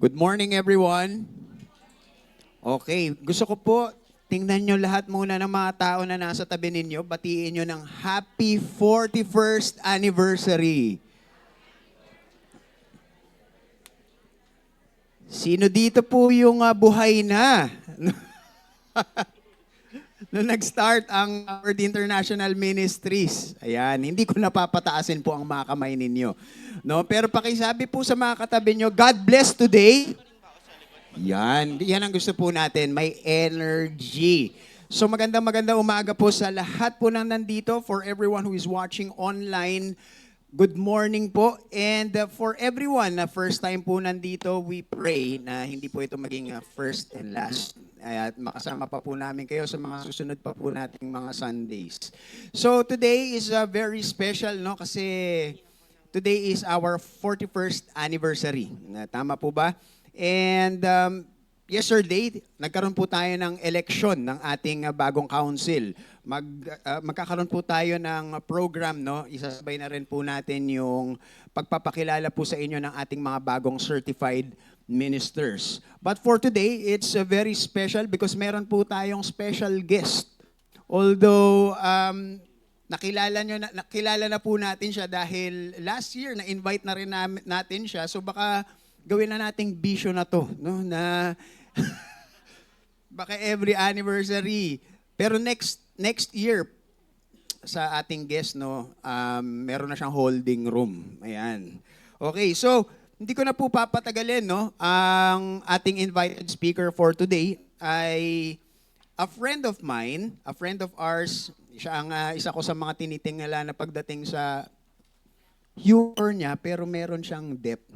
Good morning, everyone. Okay, gusto ko po, tingnan nyo lahat muna ng mga tao na nasa tabi ninyo, batiin nyo ng Happy 41st Anniversary. Sino dito po yung buhay na? Nung nag-start ang Word International Ministries. Ayan, hindi ko napapataasin po ang mga kamay ninyo. No, pero pakisabi po sa mga katabi nyo, God bless today. Yan ang gusto po natin, may energy. So magandang umaga po sa lahat po nang nandito, for everyone who is watching online. Good morning po. And for everyone na first time po nandito, we pray na hindi po ito maging first and last. At makasama pa po namin kayo sa mga susunod pa po nating mga Sundays. So today is very special, no? Kasi today is our 41st anniversary. Tama po ba? And yesterday, nagkaroon po tayo ng election ng ating bagong council. Magkakaroon po tayo ng program, no? Isasabay na rin po natin yung pagpapakilala po sa inyo ng ating mga bagong certified ministers. But for today, it's very special because meron po tayong special guest. Although nakilala na po natin siya dahil last year na-invite na rin natin siya. So baka gawin na nating bisyo na to, no? Na baka every anniversary. Pero next year sa ating guest, no, meron na siyang holding room. Ayan. Okay, so hindi ko na po papatagalin, no? Ang ating invited speaker for today ay a friend of mine, a friend of ours. Siya ang isa ko sa mga tinitingala na pagdating sa humor niya, pero meron siyang depth,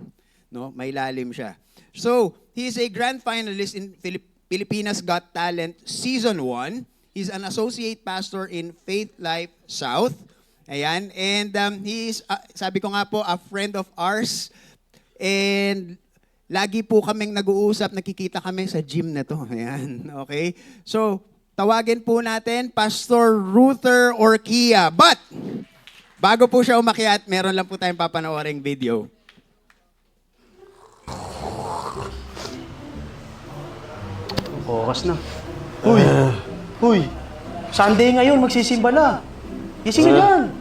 no? May lalim siya. So, he is a grand finalist in Filipinas Got Talent Season 1. He's an associate pastor in Faith Life South. Ayan. And he is, sabi ko nga po, a friend of ours. And lagi po kaming nag-uusap, nakikita kami sa gym na to. Ayan, okay? So, tawagin po natin Pastor Ruther Orquia. But, bago po siya umakyat, meron lang po tayong papanooring video. Oras na. Huy! Sunday ngayon, magsisimba na. Gising na yan.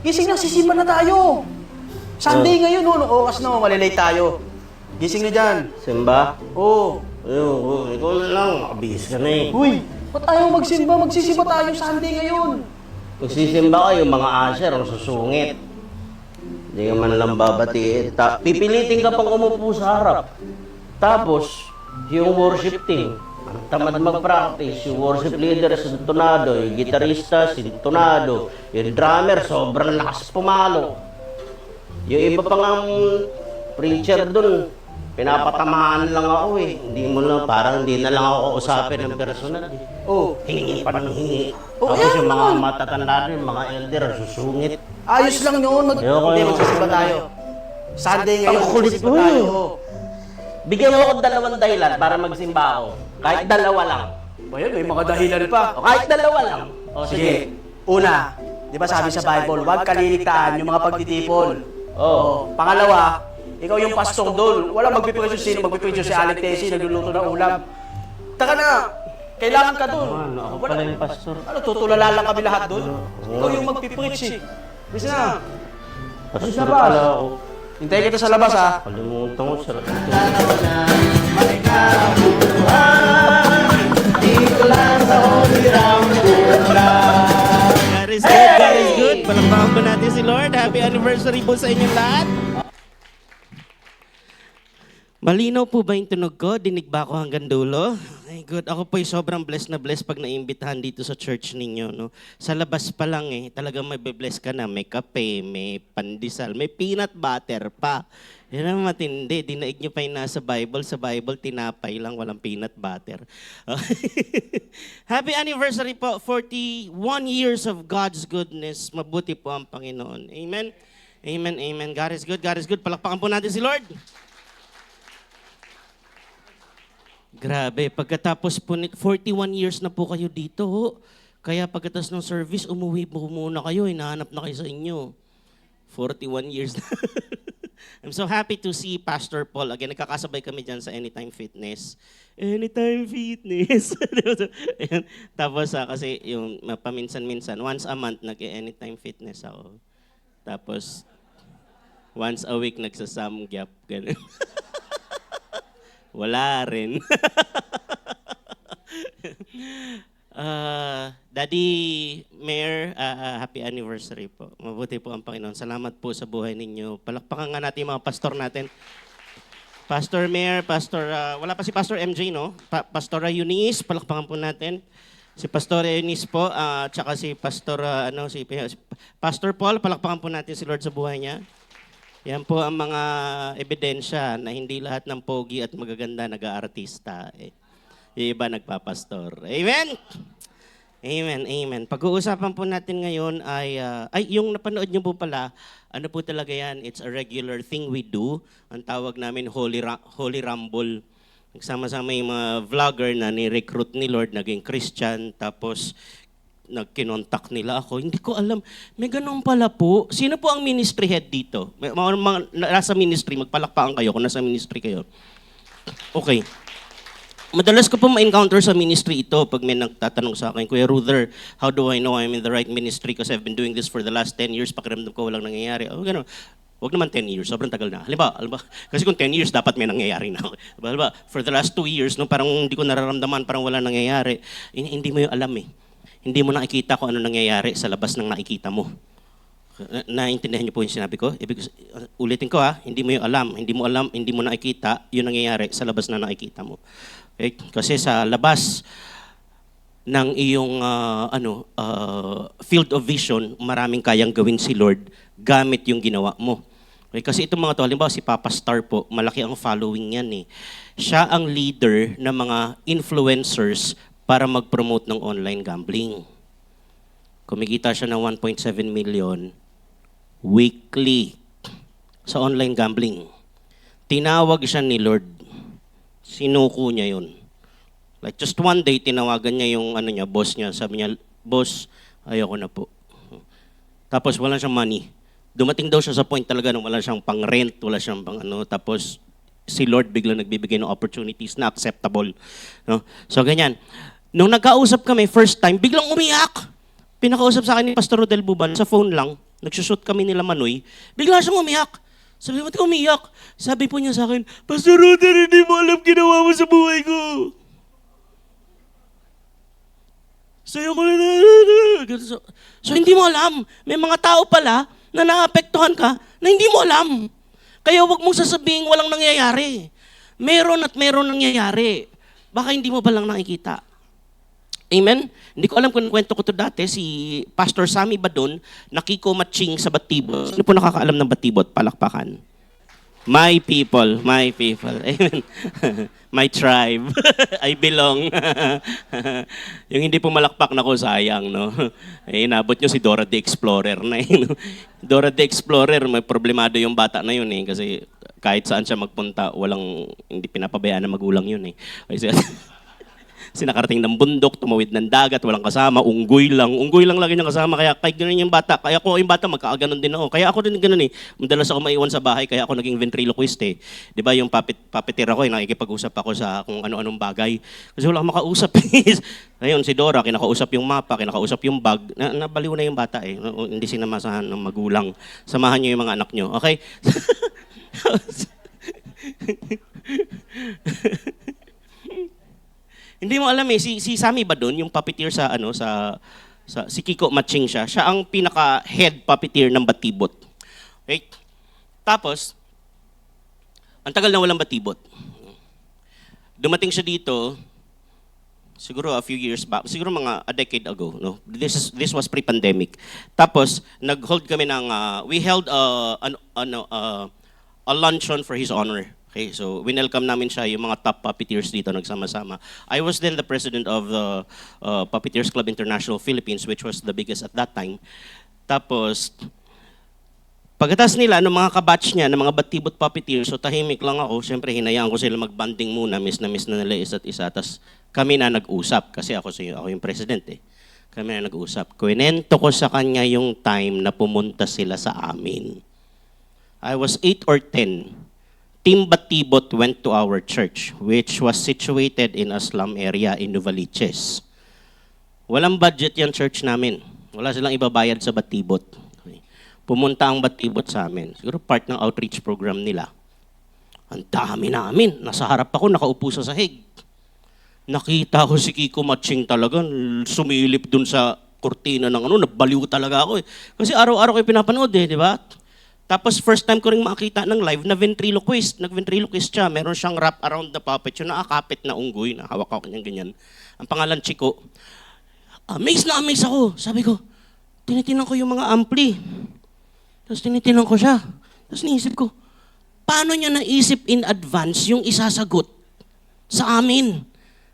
Gising na, sisimba na tayo. Sunday ngayon, oras na, malilate tayo. Gising na dyan. Simba? Oo. Ayun, ikaw na lang. Makabihis ka na eh. Huy! Ba't ayaw magsimba? Magsisimba tayo Sunday ngayon. Magsisimba kayo, mga asher, ang susungit. Hindi ka man lang babatiin. Pipilitin ka pang umupo sa harap. Tapos, yung worship team, ang tamad mag-practice, yung worship leader, sintonado, yung gitarista, sintonado, yung drummer, sobrang lakas pumalo. Yung iba pang ang preacher dun, pinapatamaan lang ako eh. Hindi mo lang, parang hindi na lang ako usapin ng personal eh. Oo. Hingi pa ng hingi. Oh, Tapos yan yung mga naman. matatanda rin, mga elder, susungit. Ayos lang yun. Ayoko Hindi, yun. magsisimba tayo. Sunday ngayon, Ang kulit magsisimba mo. tayo. Bigyan mo ako dalawang dahilan para magsimba ako. Kahit dalawa lang. Ayun, may mga dahilan pa. O kahit dalawa lang. O Sige. Una, di ba sabi sa Bible, huwag kaliligtaan yung mga pagtitipon. Oo. Pangalawa, ikaw yung pastor doon. Wala magpipreso sino, magpipreso si Alec Tessie, nagluluto ng ulam. Taka na, kailangan ka doon. Ano, ako pala yung pastor. Ano, tutulala lang kami lahat doon? Ikaw yung magpipreach eh. Bisa na. Pastor pala ako. Hintayin kita sa labas ha. Kalimutan ko sir. God is good, God is good. Palakpakan po natin si Lord. Happy anniversary po sa inyong lahat. Malinaw po ba yung tunog ko? Dinig ba ako hanggang dulo? Ay, good. Ako po sobrang blessed na blessed pag naimbitahan dito sa church ninyo. No? Sa labas pa lang talagang may bless ka na. May kape, may pandesal, may peanut butter pa. Yan ang matindi. Dinaig nyo pa yung nasa Bible. Sa Bible, tinapay lang, walang peanut butter. Happy anniversary po. 41 years of God's goodness. Mabuti po ang Panginoon. Amen? Amen, amen. God is good, God is good. Palakpakan po natin si Lord. Grabe, pagkatapos po, 41 years na po kayo dito. Kaya pagkatapos ng service, umuwi po muna kayo, hinahanap na kayo sa inyo. 41 years na. I'm so happy to see Pastor Paul again. Nagkakasabay kami dyan sa Anytime Fitness. Anytime Fitness. Ayan. Tapos kasi yung paminsan-minsan, once a month nag-Anytime Fitness ako. Tapos once a week nagsa-samgyap. Ganun. Wala rin. Daddy Mayor, happy anniversary po. Mabuti po ang Panginoon. Salamat po sa buhay ninyo. Palakpakan nga natin yung mga pastor natin. Pastor Mayor, wala pa si Pastor MJ, no? Pastora Eunice, palakpakan po natin. Si Pastor Eunice po, tsaka si Pastor Paul, palakpakan po natin si Lord sa buhay niya. Yan po ang mga ebidensya na hindi lahat ng pogi at magaganda nag-aartista. Yung iba nagpapastor. Amen? Amen, amen. Pag-uusapan po natin ngayon ay yung napanood niyo po pala, ano po talaga yan, it's a regular thing we do. Ang tawag namin Holy Rumble. Nagsama-sama yung mga vlogger na ni-recruit ni Lord, naging Christian, tapos nagkinontak nila ako. Hindi ko alam, may ganun pala po. Sino po ang ministry head dito? Nasa ministry, magpalakpakan kayo kung nasa ministry kayo. Okay. Madalas ko po ma-encounter sa ministry ito pag may nagtatanong sa akin, Kuya Ruther, how do I know I'm in the right ministry because I've been doing this for the last 10 years, pakiramdam ko walang nangyayari. Oh, gano'n. Huwag naman 10 years, sobrang tagal na. Halimbawa, kasi kung 10 years, dapat may nangyayari na. Halimbawa, for the last 2 years, no, parang hindi ko nararamdaman, parang wala nangyayari. Hindi mo yung alam eh. Hindi mo nakikita kung ano nangyayari sa labas ng nakikita mo. Naintindihan niyo po yung sinabi ko? Ulitin ko hindi mo yung alam, hindi mo nakikita yung nangyayari sa labas na nakikita mo. Okay? Kasi sa labas ng iyong field of vision, maraming kayang gawin si Lord gamit yung ginawa mo. Okay? Kasi itong mga to, halimbawa si Papa Star po, malaki ang following yan eh. Siya ang leader ng mga influencers para mag-promote ng online gambling. Kumikita siya ng 1.7 million weekly sa online gambling. Tinawag siya ni Lord. Sinuko niya yun. Like just one day, tinawagan niya yung boss niya. Sabi niya, boss, ayoko na po. Tapos wala siyang money. Dumating daw siya sa point talaga na wala siyang pang rent, wala siyang pang Tapos si Lord bigla nagbibigay ng opportunities na acceptable. No? So ganyan. Nung nagkausap kami, first time, biglang umiyak. Pinakausap sa akin ni Pastor Rodel Buban sa phone lang. Nagsushoot kami nila Manoy. Bigla siyang umiyak. Sabi ko, ba't umiyak? Sabi po niya sa akin, Pastor Rodel, hindi mo alam ginawa mo sa buhay ko. Sayo ko na. So hindi mo alam. May mga tao pala na naapektuhan ka na hindi mo alam. Kaya wag mong sasabihin walang nangyayari. Meron at meron nangyayari. Baka hindi mo ba lang nakikita. Amen? Hindi ko alam kung kwento ko to dati, si Pastor Sammy Badon, nakiko matching sa Batibot. Sino po nakakaalam ng Batibot? Palakpakan. My people, my people. Amen. My tribe. I belong. Yung hindi po malakpak na ko, sayang, no? Inabot nyo si Dora the Explorer na no? Dora the Explorer, may problemado yung bata na yun eh. Kasi kahit saan siya magpunta, hindi pinapabayaan ng magulang yun eh. Kasi, sinakarating ng bundok, tumawid ng dagat, walang kasama, unggoy lang lagi niyang kasama, kaya kahit ganun yung bata, kaya ako yung bata, magkakaganon din ako. Kaya ako din ganun eh, madalas ako maiwan sa bahay, kaya ako naging ventriloquist eh. Di ba yung puppeteer ako, nakikipag-usap ako sa kung ano-anong bagay. Kasi wala akong makausap. Ngayon, si Dora, kinakausap yung mapa, kinakausap yung bag, nabaliw na yung bata eh. Hindi sinamasahan ng magulang. Samahan niyo yung mga anak niyo, okay? Hindi mo alam eh, si Sammy Badon, yung puppeteer si Kiko Matching siya ang pinaka-head puppeteer ng Batibot. Okay? Tapos, ang tagal na walang Batibot. Dumating siya dito, siguro a few years back, siguro mga a decade ago, no? This was pre-pandemic. Tapos, nag-hold kami we held a luncheon for his honor. Okay, so winelcome namin siya, yung mga top puppeteers dito nagsama-sama. I was then the president of the Puppeteers Club International Philippines, which was the biggest at that time. Tapos, pagkatas nila, ng mga kabatch niya, ng mga Batibot puppeteers, so tahimik lang ako. Siyempre, hinayaan ko sila mag-banding muna, miss na nila isa't isa. Tapos kami na nag-usap, kasi ako yung president eh. Kami na nag-usap. Kwento ko sa kanya yung time na pumunta sila sa amin. I was 8 or 10. Team Batibot went to our church, which was situated in a slum area in Novaliches. Walang budget yan church namin. Wala silang ibabayad sa Batibot. Okay. Pumunta ang Batibot sa amin. Siguro part ng outreach program nila. Ang dami namin. Nasa harap ako, nakaupo sa sahig. Nakita ko si Kiko Matching talaga. Sumilip dun sa kurtina ng nagbaliw talaga ako eh. Kasi araw-araw kayo pinapanood eh, di ba? Tapos first time ko rin makita ng live na ventriloquist. Nag-ventriloquist siya. Meron siyang wrap around the puppet. Yung nakakapit na unggoy. Hawak-hawak niya ganyan. Ang pangalan Chico. Amaze na amaze ako. Sabi ko, tinitinan ko yung mga ampli. Tapos tinitinan ko siya. Tapos naisip ko, paano niya naisip in advance yung isasagot sa amin?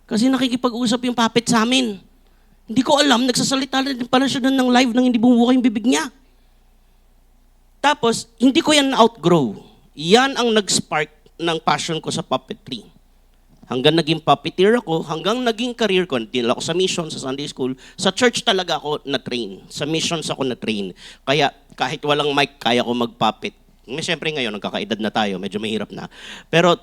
Kasi nakikipag-usap yung puppet sa amin. Hindi ko alam, nagsasalita na din pala siya doon ng live nang hindi bumubuka yung bibig niya. Tapos, hindi ko yan outgrow. Yan ang nag-spark ng passion ko sa puppetry. Hanggang naging puppeteer ako, hanggang naging career ko, dinala ako sa mission, sa Sunday school, sa church talaga ako na-train. Sa missions ako na-train. Kaya kahit walang mic, kaya ko mag-puppet. Siyempre ngayon, nagkakaedad na tayo, medyo mahirap na. Pero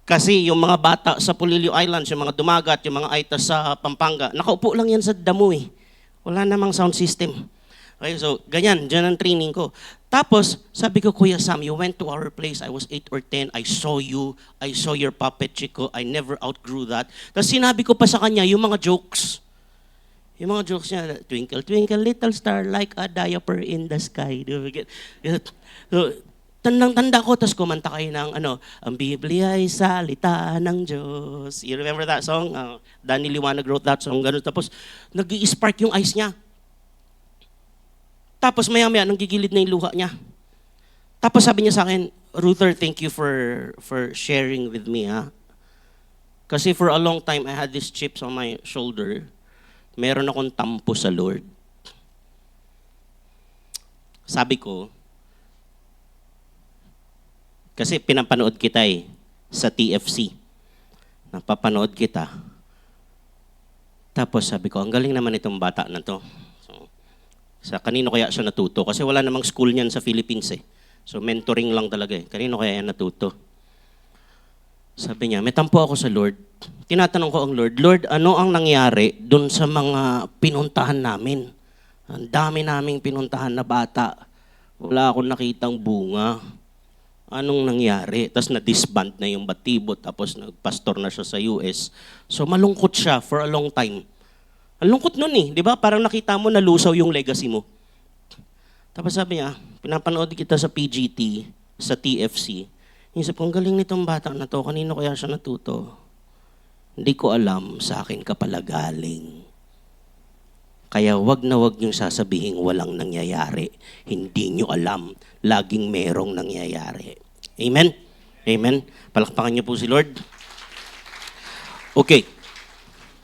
kasi yung mga bata sa Polillo Islands, yung mga dumagat, yung mga aitas sa Pampanga, nakaupo lang yan sa damo eh. Wala namang sound system. Okay, so ganyan, dyan ang training ko. Tapos, sabi ko, Kuya Sam, you went to our place, I was 8 or 10, I saw you, I saw your puppet, Chico, I never outgrew that. Tapos sinabi ko pa sa kanya, yung mga jokes. Yung mga jokes niya, twinkle, twinkle, little star, like a diaper in the sky. So, tandang-tanda ko, tapos kumanta kayo ng, ang Biblia ay salita ng Diyos. You remember that song? Danny Liwanag wrote that song, ganun. Tapos, nag-i-spark yung eyes niya. Tapos maya-maya, nang gigilid na yung luha niya. Tapos sabi niya sa akin, Ruther, thank you for sharing with me, ha? Kasi for a long time, I had these chips on my shoulder. Meron akong tampo sa Lord. Sabi ko, kasi pinapanood kita sa TFC. Napapanood kita. Tapos sabi ko, ang galing naman itong bata na to. Sa kanino kaya siya natuto? Kasi wala namang school niyan sa Philippines eh. So mentoring lang talaga eh. Kanino kaya yan natuto? Sabi niya, may tampo ako sa Lord. Tinatanong ko ang Lord, Lord, ano ang nangyari dun sa mga pinuntahan namin? Ang dami naming pinuntahan na bata. Wala akong nakitang bunga. Anong nangyari? Tapos na-disband na yung Batibot, tapos nagpastor na siya sa US. So malungkot siya for a long time. Ang lungkot nun eh, di ba? Parang nakita mo na lusaw yung legacy mo. Tapos sabi niya, pinapanood kita sa PGT, sa TFC. Isip ko, ang galing nitong bata na to, kanino kaya siya natuto? Hindi ko alam, sa akin ka pala galing. Kaya wag na wag niyong sasabihin walang nangyayari. Hindi niyo alam, laging merong nangyayari. Amen? Amen? Palakpakan niyo po si Lord. Okay.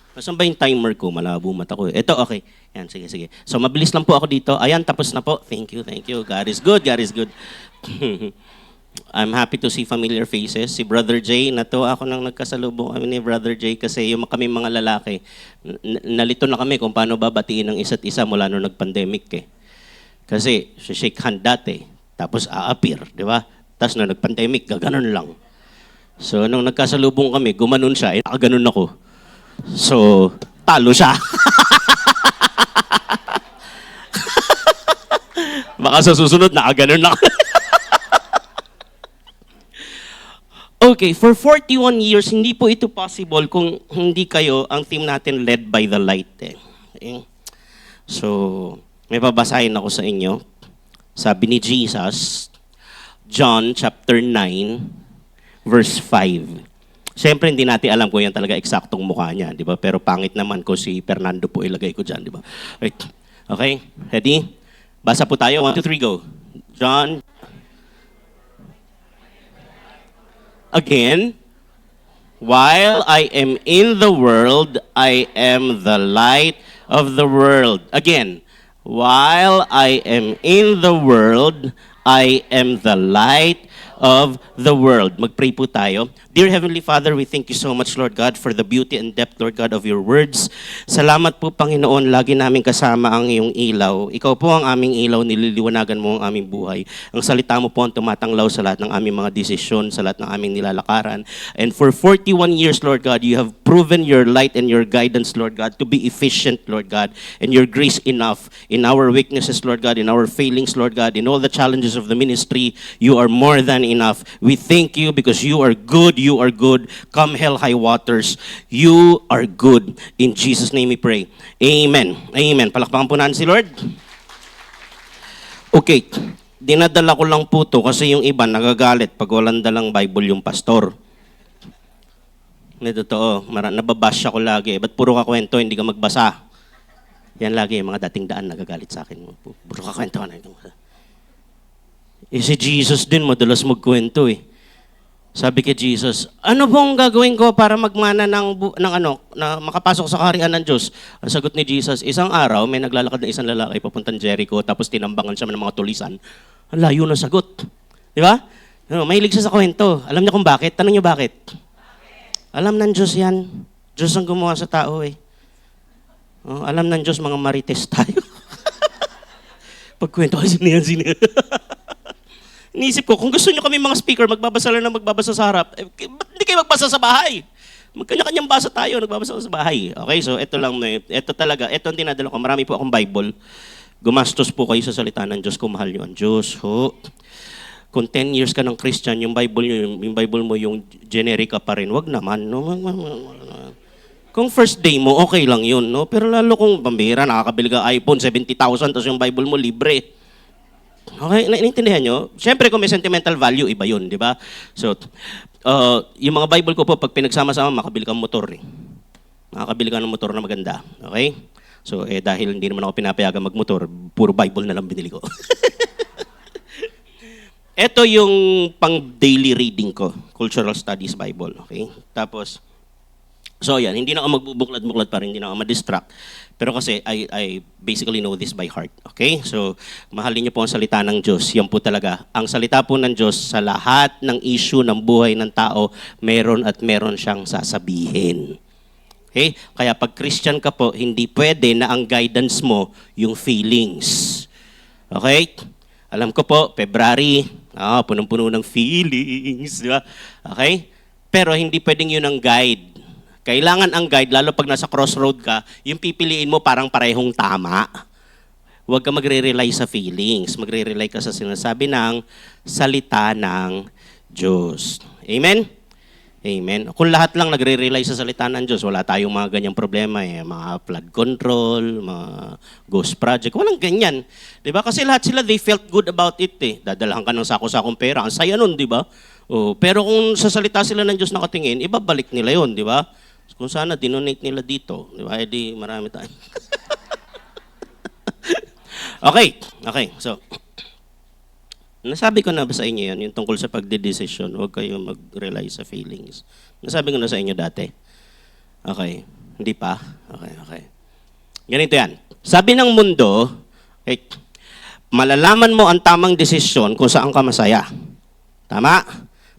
Nasaan ba yung timer ko? Malabo mata ko. Ito, okay. Yan, sige, sige. So, mabilis lang po ako dito. Ayan, tapos na po. Thank you, thank you. God is good, God is good. I'm happy to see familiar faces. Si Brother Jay, natuwa ako nang nagkasalubong kami ni Brother Jay kasi yung kami mga lalaki, nalito na kami kung paano babatiin ng isa't isa mula nung nag-pandemic eh. Kasi, shake hand dati, tapos a-appear, di ba? Tapos nung nag-pandemic, gaganon lang. So, nung nagkasalubong kami, gumanon siya, nakaganon ako. So, talo siya. Baka sa susunod, nakaganon na. Okay, for 41 years, hindi po ito possible kung hindi kayo ang team natin led by the light. Okay? So, may babasahin ako sa inyo. Sabi ni Jesus, John chapter 9, verse 5. Siyempre, hindi natin alam kung yan talaga eksaktong mukha niya, di ba? Pero pangit naman ko si Fernando po ilagay ko dyan, di ba? Right. Okay, ready? Basa po tayo. 1, 2, 3, go. John. Again, while I am in the world, I am the light of the world. Again, while I am in the world, I am the light of the world. Mag-pray po tayo. Dear Heavenly Father, we thank you so much, Lord God, for the beauty and depth, Lord God, of your words. Salamat po, Panginoon, lagi namin kasama ang iyong ilaw. Ikaw po ang aming ilaw, nililiwanagan mo ang aming buhay. Ang salita mo po ang tumatanglaw sa lahat ng aming mga desisyon, sa lahat ng aming nilalakaran. And for 41 years, Lord God, you have proven your light and your guidance, Lord God, to be efficient, Lord God, and your grace enough in our weaknesses, Lord God, in our failings, Lord God, in all the challenges of the ministry. You are more than enough. We thank you because you are good. You are good. Come hell, high waters. You are good. In Jesus' name we pray. Amen. Amen. Palakpakan po natin si Lord. Okay. Dinadala ko lang po to kasi yung iba nagagalit pag walang dalang Bible yung pastor. Hindi totoo. Nababash ako lagi. Ba't puro ka kwento, hindi ka magbasa? Yan lagi, mga dating daan nagagalit sa akin. Puro ka kwento. Si Jesus din madalas magkwento eh. Sabi kay Jesus, ano pong gagawin ko para magmana na makapasok sa kaharian ng Diyos? Ang sagot ni Jesus, isang araw may naglalakad na isang lalaki papuntang Jericho tapos tinambangan siya ng mga tulisan. Ang layo ng sagot. Di ba? Mahilig siya sa kwento. Alam niya kung bakit? Tanong niyo bakit? Alam ng Diyos yan. Diyos ang gumawa sa tao eh. Alam ng Diyos mga marites tayo. Pagkwento kasi sino yan. Iniisip ko, kung gusto nyo kami mga speaker, magbabasa lang na magbabasa sa harap, ba't hindi kayo magbasa sa bahay? Magkanya-kanyang basa tayo, nagbabasa sa bahay. Okay, so ito lang, ito talaga, ito ang tinadala ko. Marami po akong Bible. Gumastos po kayo sa salita ng Diyos kung mahal nyo ang Diyos. Kung 10 years ka ng Christian, yung Bible mo yung generic pa rin, wag naman. No? Kung first day mo, okay lang yun. No? Pero lalo kung pambira, nakakabili ka iPhone, 70,000, tapos yung Bible mo libre. Okay, naintindihan nyo? Siyempre kung may sentimental value, iba yun, di ba? So, yung mga Bible ko po, pag pinagsama-sama, makabili ka ng motor eh. Makakabili ka ng motor na maganda. Okay? So, dahil hindi naman ako pinapayagan magmotor, puro Bible na lang binili ko. Ito yung pang daily reading ko, Cultural Studies Bible. Okay? Tapos, so yan, hindi na ako magbubuklad-buklad pa rin, hindi na ako ma-distract. Pero kasi I basically know this by heart. Okay? So, mahalin niyo po ang salita ng Diyos. Yan po talaga. Ang salita po ng Diyos sa lahat ng issue ng buhay ng tao, meron at meron siyang sasabihin. Okay? Kaya pag Christian ka po, hindi pwede na ang guidance mo yung feelings. Okay? Alam ko po, February, punong-puno ng feelings. Di ba? Okay? Pero hindi pwedeng yun ang guide. Kailangan ang guide, lalo pag nasa crossroad ka, yung pipiliin mo parang parehong tama. Huwag ka magre-rely sa feelings. Magre-rely ka sa sinasabi ng salita ng Diyos. Amen? Amen. Kung lahat lang nagre-rely sa salita ng Diyos, wala tayong mga ganyang problema eh. Mga flood control, mga ghost project, walang ganyan. Diba? Kasi lahat sila, they felt good about it eh. Dadalhan ka ng sako-sakong pera. Ang saya nun, diba? Pero kung sa salita sila ng Diyos nakatingin, ibabalik nila yon, di ba? Kung sana dinonate nila dito, di ba? Di marami tayo. Okay. So, nasabi ko na ba sa inyo yan, yung tungkol sa pagdedesisyon, huwag kayo mag-rely sa feelings. Nasabi ko na sa inyo dati. Okay. Hindi pa? Okay. Ganito yan. Sabi ng mundo, malalaman mo ang tamang desisyon kung saan ka masaya. Tama?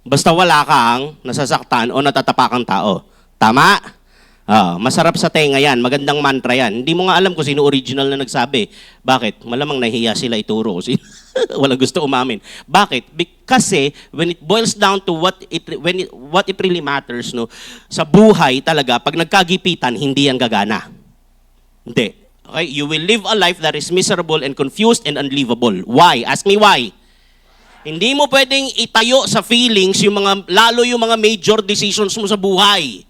Basta wala kang nasasaktan o natatapakang tao. Tama? Masarap sa tenga yan. Magandang mantra yan. Hindi mo nga alam kung sino original na nagsabi. Bakit? Malamang nahiya sila ituro. Walang gusto umamin. Bakit? Kasi when it boils down to what it really matters, no, sa buhay talaga, pag nagkagipitan, hindi yan gagana. Hindi. Okay? You will live a life that is miserable and confused and unlivable. Why? Ask me why. Hindi mo pwedeng itayo sa feelings lalo yung mga major decisions mo sa buhay.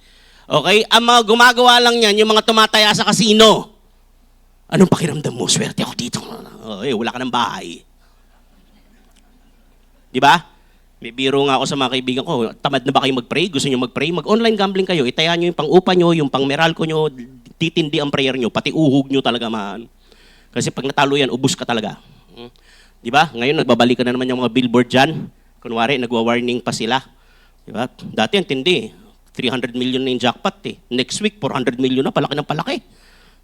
Okay? Ang mga gumagawa lang yan, yung mga tumataya sa kasino. Anong pakiramdam mo? Swerte ako dito. Wala ka ng bahay. Di ba? May biro nga ako sa mga kaibigan ko. Tamad na ba kayo mag-pray? Gusto nyo mag-pray? Mag-online gambling kayo. Itaya nyo yung pang-upa nyo, yung pang-meralco nyo, titindi ang prayer nyo, pati uhog nyo talaga man. Kasi pag natalo yan, ubus ka talaga. Di ba? Ngayon, nagbabalikan na naman yung mga billboard dyan. Kunwari, nagwa-warning pa sila. Di ba? Dati, antindi. 300 million na yung jackpot eh. Next week, 400 million na. Palaki ng palaki.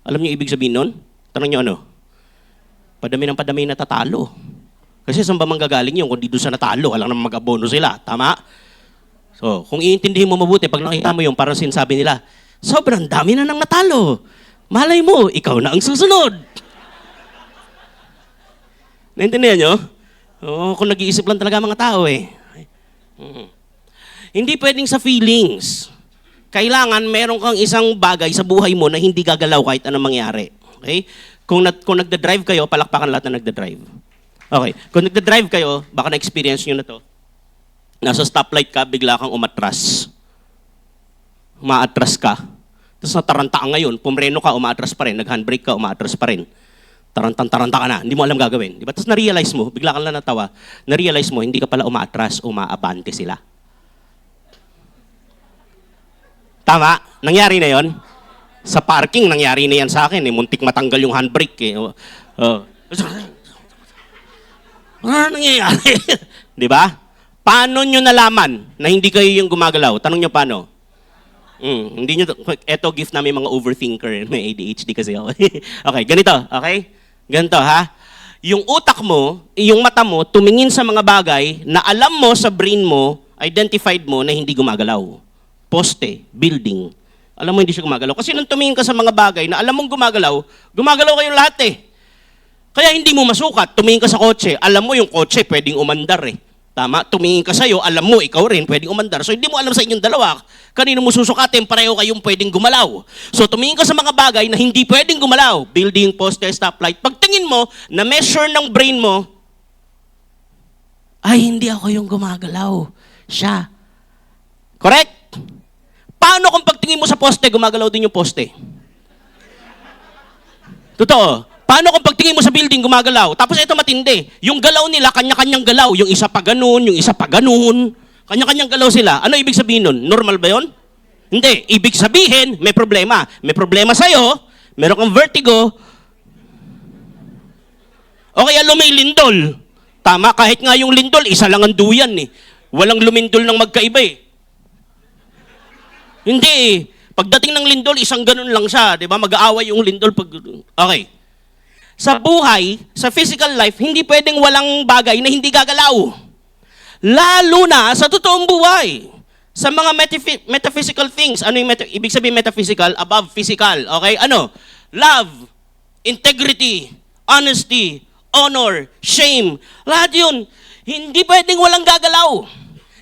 Alam niyo ibig sabihin nun? Tanong niyo ano? Padami ng padami natatalo. Kasi saan ba manggagaling yun? Kung di doon sa natalo, alam naman mag-abono sila. Tama? So, kung iintindihin mo mabuti, pag nakita mo yung parang sinasabi nila, sobrang dami na nang natalo. Malay mo, ikaw na ang susunod. Naintindihan nyo? Oo, kung nag-iisip lang talaga mga tao eh. Hindi pwedeng sa feelings. Kailangan meron kang isang bagay sa buhay mo na hindi gagalaw kahit anong mangyari. Okay? Kung nagda-drive kayo, palakpakan lahat na nagda-drive. Okay. Kung nagda-drive kayo, baka na-experience nyo na to. Nasa stoplight ka, bigla kang umatras. Umaatras ka. Tapos nataranta ka ngayon, pumreno ka, umaatras pa rin. Nag-handbrake ka, umaatras pa rin. Taranta ka na, hindi mo alam gagawin. Diba? Tapos na-realize mo, bigla kang lang natawa, na-realize mo, hindi ka pala umaatras, umaabante sila. Tama? Nangyari na yon. Sa parking, nangyari na yan sa akin. Muntik matanggal yung handbrake. Ano nangyayari? Di ba? Paano nyo nalaman na hindi kayo yung gumagalaw? Tanong nyo paano? Hindi nyo, eto gift namin mga overthinker. May ADHD kasi ako. Okay, ganito. Okay? Ganito ha. Yung utak mo, yung mata mo, tumingin sa mga bagay na alam mo sa brain mo, identified mo na hindi gumagalaw. Poste, building. Alam mo hindi siya gumagalaw. Kasi nung tumingin ka sa mga bagay na alam mong gumagalaw, gumagalaw kayong lahat eh. Kaya hindi mo masukat. Tumingin ka sa kotse, alam mo yung kotse pwedeng umandar eh. Tama? Tumingin ka sa'yo, alam mo ikaw rin pwedeng umandar. So hindi mo alam sa inyong dalawa, kanino mo susukatin, pareho kayong pwedeng gumalaw. So tumingin ka sa mga bagay na hindi pwedeng gumalaw. Building, poste, stoplight. Pagtingin mo, na measure ng brain mo, ay hindi ako yung gumagalaw. Siya. Correct? Paano kung pagtingin mo sa poste, gumagalaw din yung poste? Totoo. Paano kung pagtingin mo sa building, gumagalaw? Tapos ito matindi. Yung galaw nila, kanya-kanyang galaw. Yung isa pa ganun, yung isa pa ganun. Kanya-kanyang galaw sila. Ano ibig sabihin nun? Normal ba yun? Hindi. Ibig sabihin, may problema. May problema sa'yo, meron kang vertigo, o kaya lumilindol. Tama, kahit nga yung lindol, isa lang ang duyan eh. Walang lumindol ng magkaiba eh. Hindi eh. Pagdating ng lindol, isang ganun lang siya. Di ba? Mag-aaway yung lindol pag... Okay. Sa buhay, sa physical life, hindi pwedeng walang bagay na hindi gagalaw. Lalo na sa totoong buhay. Sa mga metaphysical things. Ano yung ibig sabihin metaphysical? Above physical. Okay? Ano? Love, integrity, honesty, honor, shame. Lahat yun. Hindi pwedeng walang gagalaw.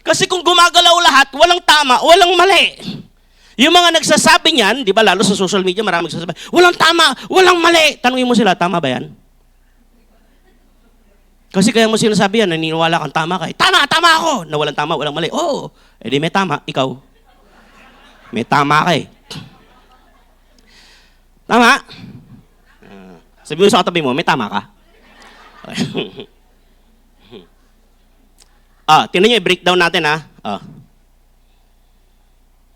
Kasi kung gumagalaw lahat, walang tama, walang mali. Yung mga nagsasabi niyan, di ba, lalo sa social media, maraming nagsasabi, walang tama, walang mali. Tanungin mo sila, tama ba yan? Kasi kaya mo sinasabi yan, naniniwala kang tama ka. Tama ako! Na walang tama, walang mali. Oo, edi may tama, ikaw. May tama ka eh. Tama? Sabi mo sa katabi mo, may tama ka. Tingnan nyo, i-breakdown natin ha.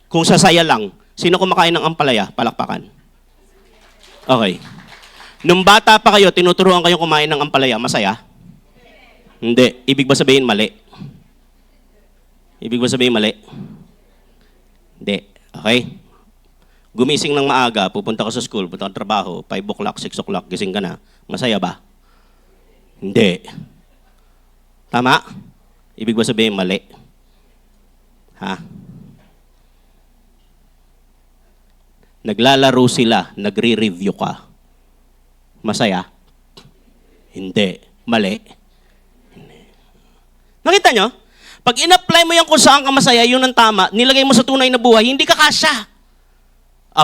Kung sasaya lang, sino kumakain ng ampalaya? Palakpakan. Okay. Nung bata pa kayo, tinuturuan kayo kumain ng ampalaya, masaya? Hindi. Ibig ba sabihin mali? Ibig ba sabihin mali? Hindi. Okay? Gumising ng maaga, pupunta ka sa school, punta ka trabaho, 5 o'clock, 6 o'clock, gising ka na. Masaya ba? Hindi. Tama? Ibig ba sabihin mali? Ha? Naglalaro sila, nagre-review ka. Masaya? Hindi. Mali? Hindi. Nakita nyo? Pag in-apply mo yan kung saan ka masaya, yun ang tama, nilagay mo sa tunay na buhay, hindi ka kasya.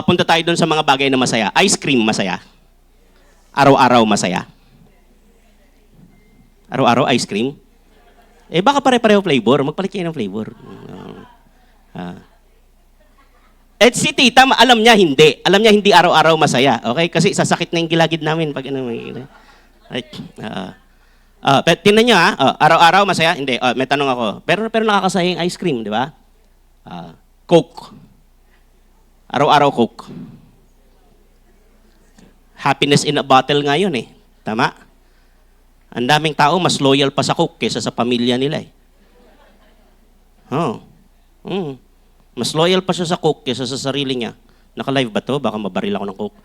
Punta tayo dun sa mga bagay na masaya. Ice cream, masaya. Araw-araw, masaya. Araw-araw, ice cream? Baka pare-pareho flavor. Magpalit kayo ng flavor. Si tita, alam niya hindi. Alam niya hindi araw-araw masaya. Okay? Kasi sasakit na yung gilagid namin. Pag ano, tingnan niyo ha. Araw-araw masaya? Hindi. May tanong ako. Pero nakakasaya yung ice cream, di ba? Coke. Araw-araw Coke. Happiness in a bottle nga yun eh. Tama? Ang daming tao mas loyal pa sa Coke kaysa sa pamilya nila eh. Mas loyal pa siya sa Coke kaysa sa sarili niya. Naka-live ba to? Baka mabaril ako ng Coke.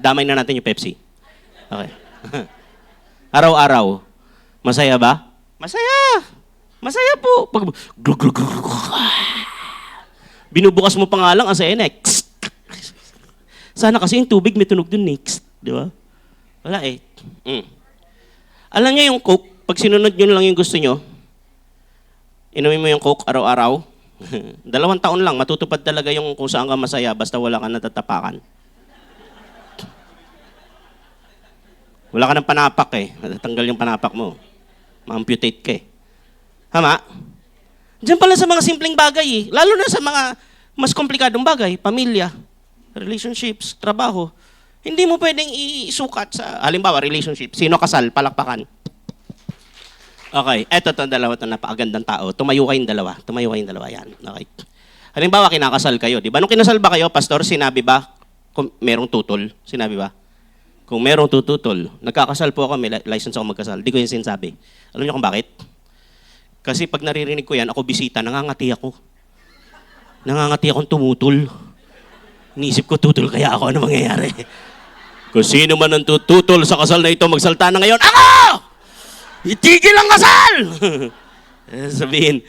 Damay na natin yung Pepsi. Okay. Araw-araw. Masaya ba? Masaya! Masaya po. Pag, glug, glug, glug, glug. Binubukas mo pa nga lang ang senek. Sana kasi yung tubig may tunog dun, next. Di ba? Wala eh. Alam niyo yung Coke, pag sinunod nyo lang yung gusto nyo, inumin mo yung Coke araw-araw, 2 taon lang, matutupad talaga yung kung saan ka masaya basta wala ka natatapakan. Wala ka ng panapak eh. Natatanggal yung panapak mo. Ma-amputate ka eh. Tama? Diyan pala sa mga simpleng bagay eh. Lalo na sa mga mas komplikadong bagay. Pamilya, relationships, trabaho. Hindi mo pwedeng isukat sa, halimbawa, relationship. Sino kasal? Palakpakan. Okay. Eto, dalawa ito, napakagandang tao. Tumayo kayong dalawa. Yan. Okay. Halimbawa, kinakasal kayo. Di ba? Nung kinasal ba kayo, pastor, sinabi ba kung merong tutol? Sinabi ba? Kung merong tututol, nagkakasal po ako, may license ako magkasal. Di ko yung sinasabi. Alam niyo kung bakit? Kasi pag naririnig ko yan, ako bisita, nangangati ako. Nangangati akong tumutol. Iniisip ko, tutol kaya ako, ano mangyayari? Kung sino man ang tututol sa kasal na ito, magsalta na ngayon, ako! Itigil ang kasal! Sabihin,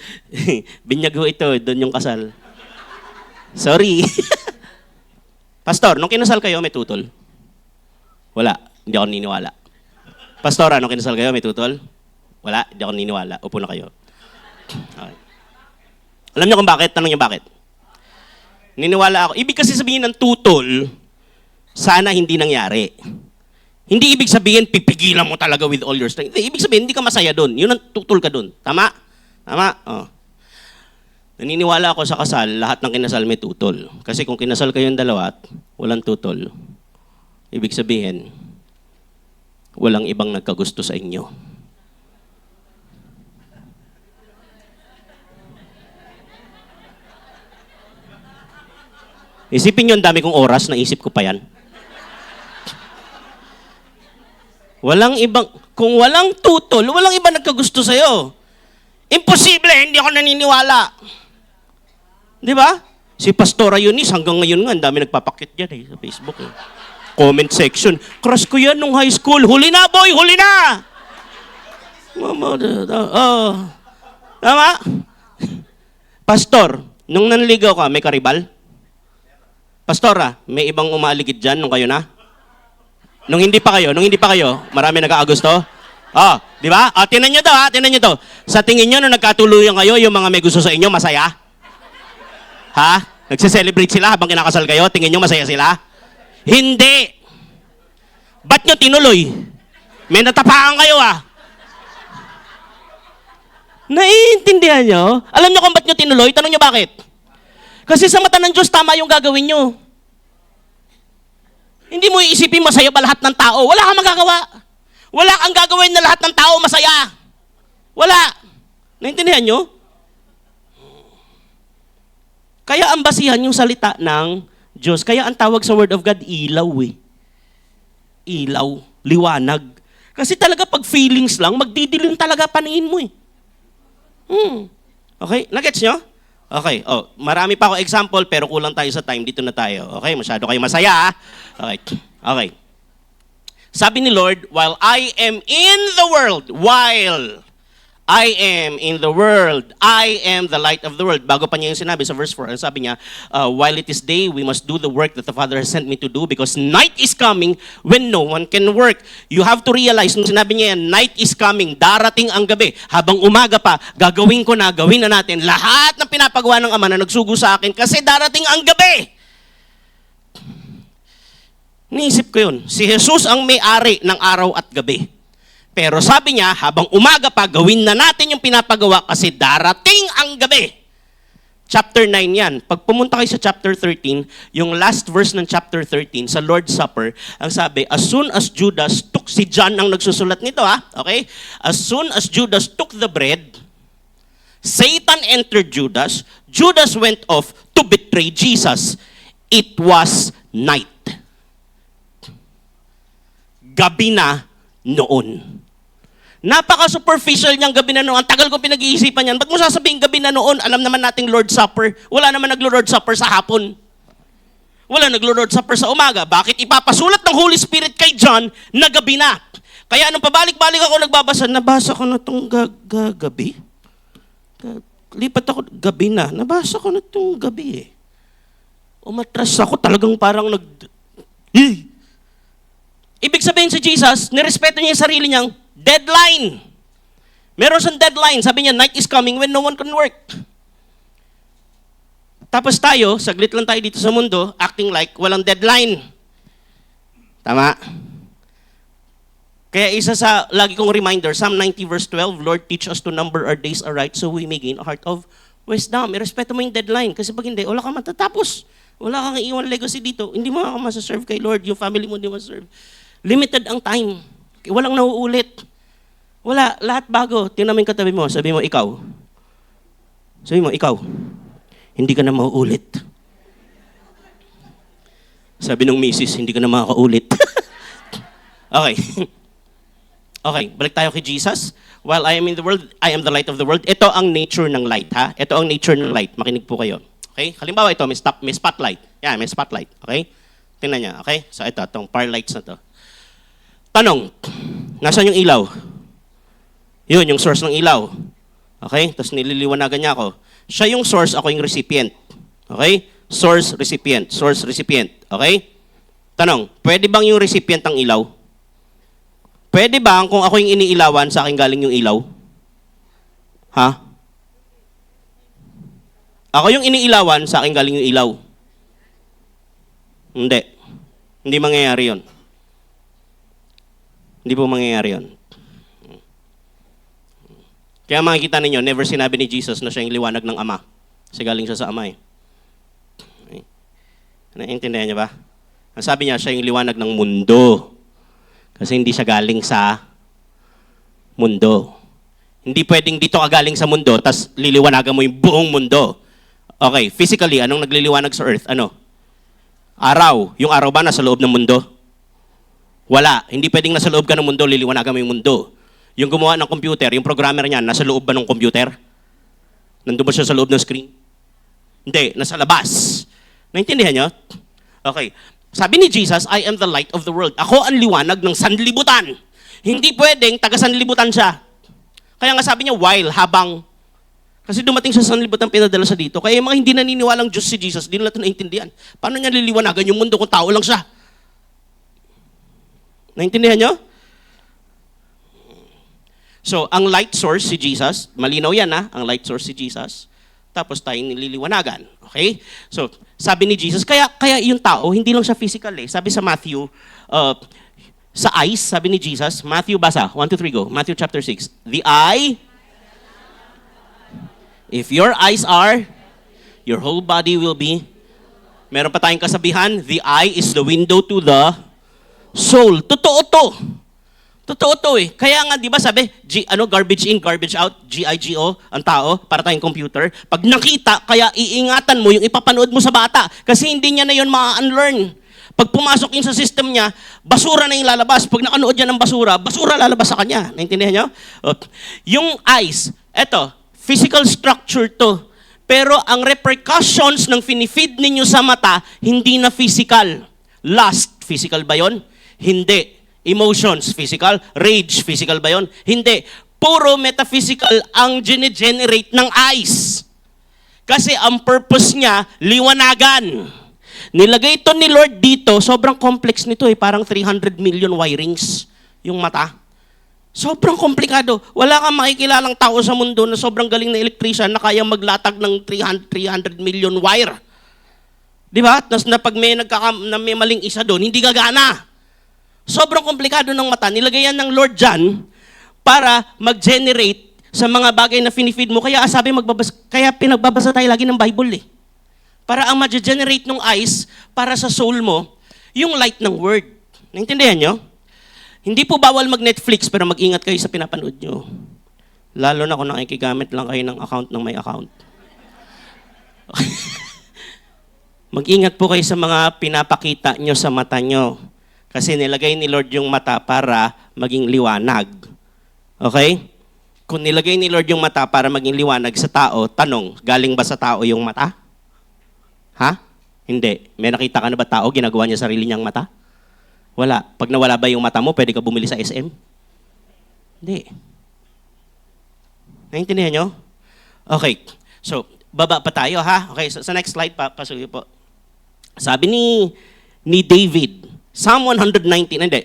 binyag ho ito, doon yung kasal. Sorry. Pastor, nung kinasal kayo, may tutol? Wala, hindi ako niniwala. Pastora, nung kinasal kayo, may tutol? Wala, hindi ako niniwala. Upo na kayo. Okay. Alam niyo kung bakit? Tanong niyo bakit? Niniwala ako. Ibig kasi sabihin ng tutol, sana hindi nangyari. Hindi ibig sabihin, pipigilan mo talaga with all your strength. Hindi, ibig sabihin, hindi ka masaya doon. Yun ang tutol ka doon. Tama? Tama? Oh. Naniniwala ako sa kasal, lahat ng kinasal may tutol. Kasi kung kinasal kayong dalawa at walang tutol, ibig sabihin, walang ibang nagkagusto sa inyo. Isipin nyo, ang dami kong oras, naisip ko pa yan. Walang ibang, kung walang tutol, walang ibang nagkagusto sa'yo. Imposible, hindi ako naniniwala. Di ba? Si Pastora Eunice, hanggang ngayon nga, ang dami nagpapakit dyan sa Facebook. Comment section, crush ko yan nung high school. Huli na, boy! Huli na! Tama? Pastor, nung nanligaw ka, may karibal? Pastora, may ibang umaligid dyan nung kayo na? Nung hindi pa kayo, marami nag-aagusto? Di ba? Tinan nyo to. Sa tingin nyo, nung nagkatuluyan kayo, yung mga may gusto sa inyo, masaya? Ha? Nagse-celebrate sila habang kinakasal kayo? Tingin nyo masaya sila? Hindi. Ba't nyo tinuloy? May natapakan kayo Naiintindihan nyo? Alam nyo kung ba't nyo tinuloy? Tanong nyo bakit? Kasi sa mata ng Diyos, tama yung gagawin nyo. Hindi mo iisipin masaya ba lahat ng tao? Wala kang magagawa. Wala kang gagawin na lahat ng tao masaya. Wala. Naintindihan nyo? Kaya ang basihan yung salita ng Diyos. Kaya ang tawag sa Word of God, ilaw Ilaw. Liwanag. Kasi talaga pag feelings lang, magdidilim talaga paningin mo Okay? Nagets nyo? Okay. Marami pa ako example, pero kulang tayo sa time. Dito na tayo. Okay? Masyado kayo masaya. Okay. Sabi ni Lord, while I am in the world, I am the light of the world. Bago pa niya yung sinabi sa verse 4, sabi niya, while it is day, we must do the work that the Father has sent me to do because night is coming when no one can work. You have to realize, nung sinabi niya yan, night is coming, darating ang gabi. Habang umaga pa, gawin na natin lahat ng pinapagawa ng Ama na nagsugo sa akin kasi darating ang gabi. Niisip ko yun, si Jesus ang may-ari ng araw at gabi. Pero sabi niya, habang umaga pa, gawin na natin yung pinapagawa kasi darating ang gabi. Chapter 9 yan. Pag pumunta kayo sa chapter 13, yung last verse ng chapter 13, sa Lord's Supper, ang sabi, as soon as Judas took, si John ang nagsusulat nito okay? As soon as Judas took the bread, Satan entered Judas. Judas went off to betray Jesus. It was night. Gabi na noon. Napaka-superficial niyang gabi na noon. Ang tagal ko pinag-iisipan yan. Ba't mo sasabihin gabi na noon? Alam naman nating Lord's Supper. Wala naman naglo-Lord's Supper sa hapon. Wala naglo-Lord's Supper sa umaga. Bakit ipapasulat ng Holy Spirit kay John na gabi na? Kaya nung pabalik-balik ako nagbabasa, nabasa ko na itong gabi. Lipat ako, gabi na. Nabasa ko na itong gabi eh. Umatras ako, talagang parang Eh! Ibig sabihin si Jesus, nirespeto niya yung sarili niyang deadline. Meron siyang deadline. Sabi niya, night is coming when no one can work. Tapos tayo, saglit lang tayo dito sa mundo, acting like walang deadline. Tama? Kaya isa sa lagi kong reminder, Psalm 90 verse 12, Lord, teach us to number our days aright so we may gain a heart of wisdom. Irespeto mo yung deadline. Kasi pag hindi, wala ka matatapos. Wala kang iwan legacy dito. Hindi mo ako masaserve kay Lord. Yung family mo hindi mo masaserve. Limited ang time. Walang nauulit. Wala. Lahat bago. Tingnan mo yung katabi mo. Sabi mo, ikaw. Sabi mo, ikaw. Hindi ka na mauulit. Sabi ng misis, hindi ka na makakaulit. Okay. Okay, balik tayo kay Jesus. While I am in the world, I am the light of the world. Ito ang nature ng light, ha? Ito ang nature ng light. Makinig po kayo. Okay? Halimbawa ito, may spotlight. Yan, may spotlight. Okay? Tingnan niya. Okay? So ito, itong far lights na to. Tanong, nasaan yung ilaw? Yun, yung source ng ilaw. Okay? Tapos nililiwanagan niya ako. Siya yung source, ako yung recipient. Okay? Source, recipient. Source, recipient. Okay? Tanong, pwede bang yung recipient ang ilaw? Pwede ba kung ako yung iniilawan, sa akin galing yung ilaw? Ha? Ako yung iniilawan, sa akin galing yung ilaw. Hindi. Hindi mangyayari yun. Hindi po mangyayari yun. Kaya makikita ninyo, never sinabi ni Jesus na siya yung liwanag ng Ama. Kasi galing siya sa Ama eh. Okay. Naintindihan niya ba? Ang sabi niya, siya yung liwanag ng mundo. Kasi hindi siya galing sa mundo. Hindi pwedeng dito ka galing sa mundo, tas liliwanagan mo yung buong mundo. Okay, physically, anong nagliliwanag sa earth? Ano? Araw. Yung araw ba nasa loob ng mundo? Wala. Hindi pwedeng nasa loob ka ng mundo, liliwanagan mo yung mundo. Yung gumawa ng computer, yung programmer niyan, nasa loob ba ng computer? Nandun ba siya sa loob ng screen? Hindi, nasa labas. Naintindihan niyo? Okay. Sabi ni Jesus, I am the light of the world. Ako ang liwanag ng sanlibutan. Hindi pwedeng taga-sanlibutan siya. Kaya nga sabi niya, while, habang. Kasi dumating sa sanlibutan, pinadala siya dito. Kaya yung mga hindi naniniwalang Diyos si Jesus, di nila ito naintindihan. Paano niya liliwanagan yung mundo kung tao lang siya? Naintindihan niyo? So, ang light source si Jesus, malinaw yan ha, ang light source si Jesus. Tapos tayo nililiwanagan. Okay? So, sabi ni Jesus, kaya yung tao, hindi lang siya physical eh. Sabi sa Matthew, sa eyes, sabi ni Jesus, Matthew, basa, 1, 2, 3, go. Matthew chapter 6. The eye, if your eyes are, your whole body will be. Meron pa tayong kasabihan, the eye is the window to the soul. Totoo to. Totoo to eh. Kaya nga, di ba sabi, garbage in, garbage out, GIGO, ang tao, para tayong computer. Pag nakita, kaya iingatan mo yung ipapanood mo sa bata. Kasi hindi niya na yun ma-unlearn. Pag pumasok yun sa system niya, basura na yung lalabas. Pag nakanood niya ng basura, basura lalabas sa kanya. Naintindihan niyo? Yung eyes, eto, physical structure to. Pero ang repercussions ng finifeed ninyo sa mata, hindi na physical. Lust, physical ba yun? Hindi. Emotions, physical. Rage, physical ba yun? Hindi. Puro metaphysical ang generate ng eyes. Kasi ang purpose niya, liwanagan. Nilagay ito ni Lord dito, sobrang complex nito eh, parang 300 million wirings yung mata. Sobrang komplikado. Wala kang makikilalang tao sa mundo na sobrang galing na electrician na kaya maglatag ng 300 million wire. Di ba? Tapos na pag may may maling isa doon, hindi gagana. Sobrang komplikado ng mata. Nilagay yan ng Lord dyan para mag-generate sa mga bagay na finifeed mo. Kaya kaya pinagbabasa tayo lagi ng Bible eh. Para ang ma-generate ng eyes para sa soul mo, yung light ng word. Naintindihan nyo? Hindi po bawal mag-Netflix pero mag-ingat kayo sa pinapanood nyo. Lalo na kung nakikigamit lang kayo ng account ng may account. Mag-ingat po kayo sa mga pinapakita nyo sa mata nyo. Kasi nilagay ni Lord yung mata para maging liwanag. Okay? Kung nilagay ni Lord yung mata para maging liwanag sa tao, tanong, galing ba sa tao yung mata? Ha? Hindi. May nakita ka na ba tao, ginagawa niya sarili niyang mata? Wala. Pag nawala ba yung mata mo, pwede ka bumili sa SM? Hindi. Naintindihan nyo? Okay. So, baba pa tayo ha. Okay, so, sa next slide pa, pasuyo po. Sabi ni David, Psalm 119, hindi,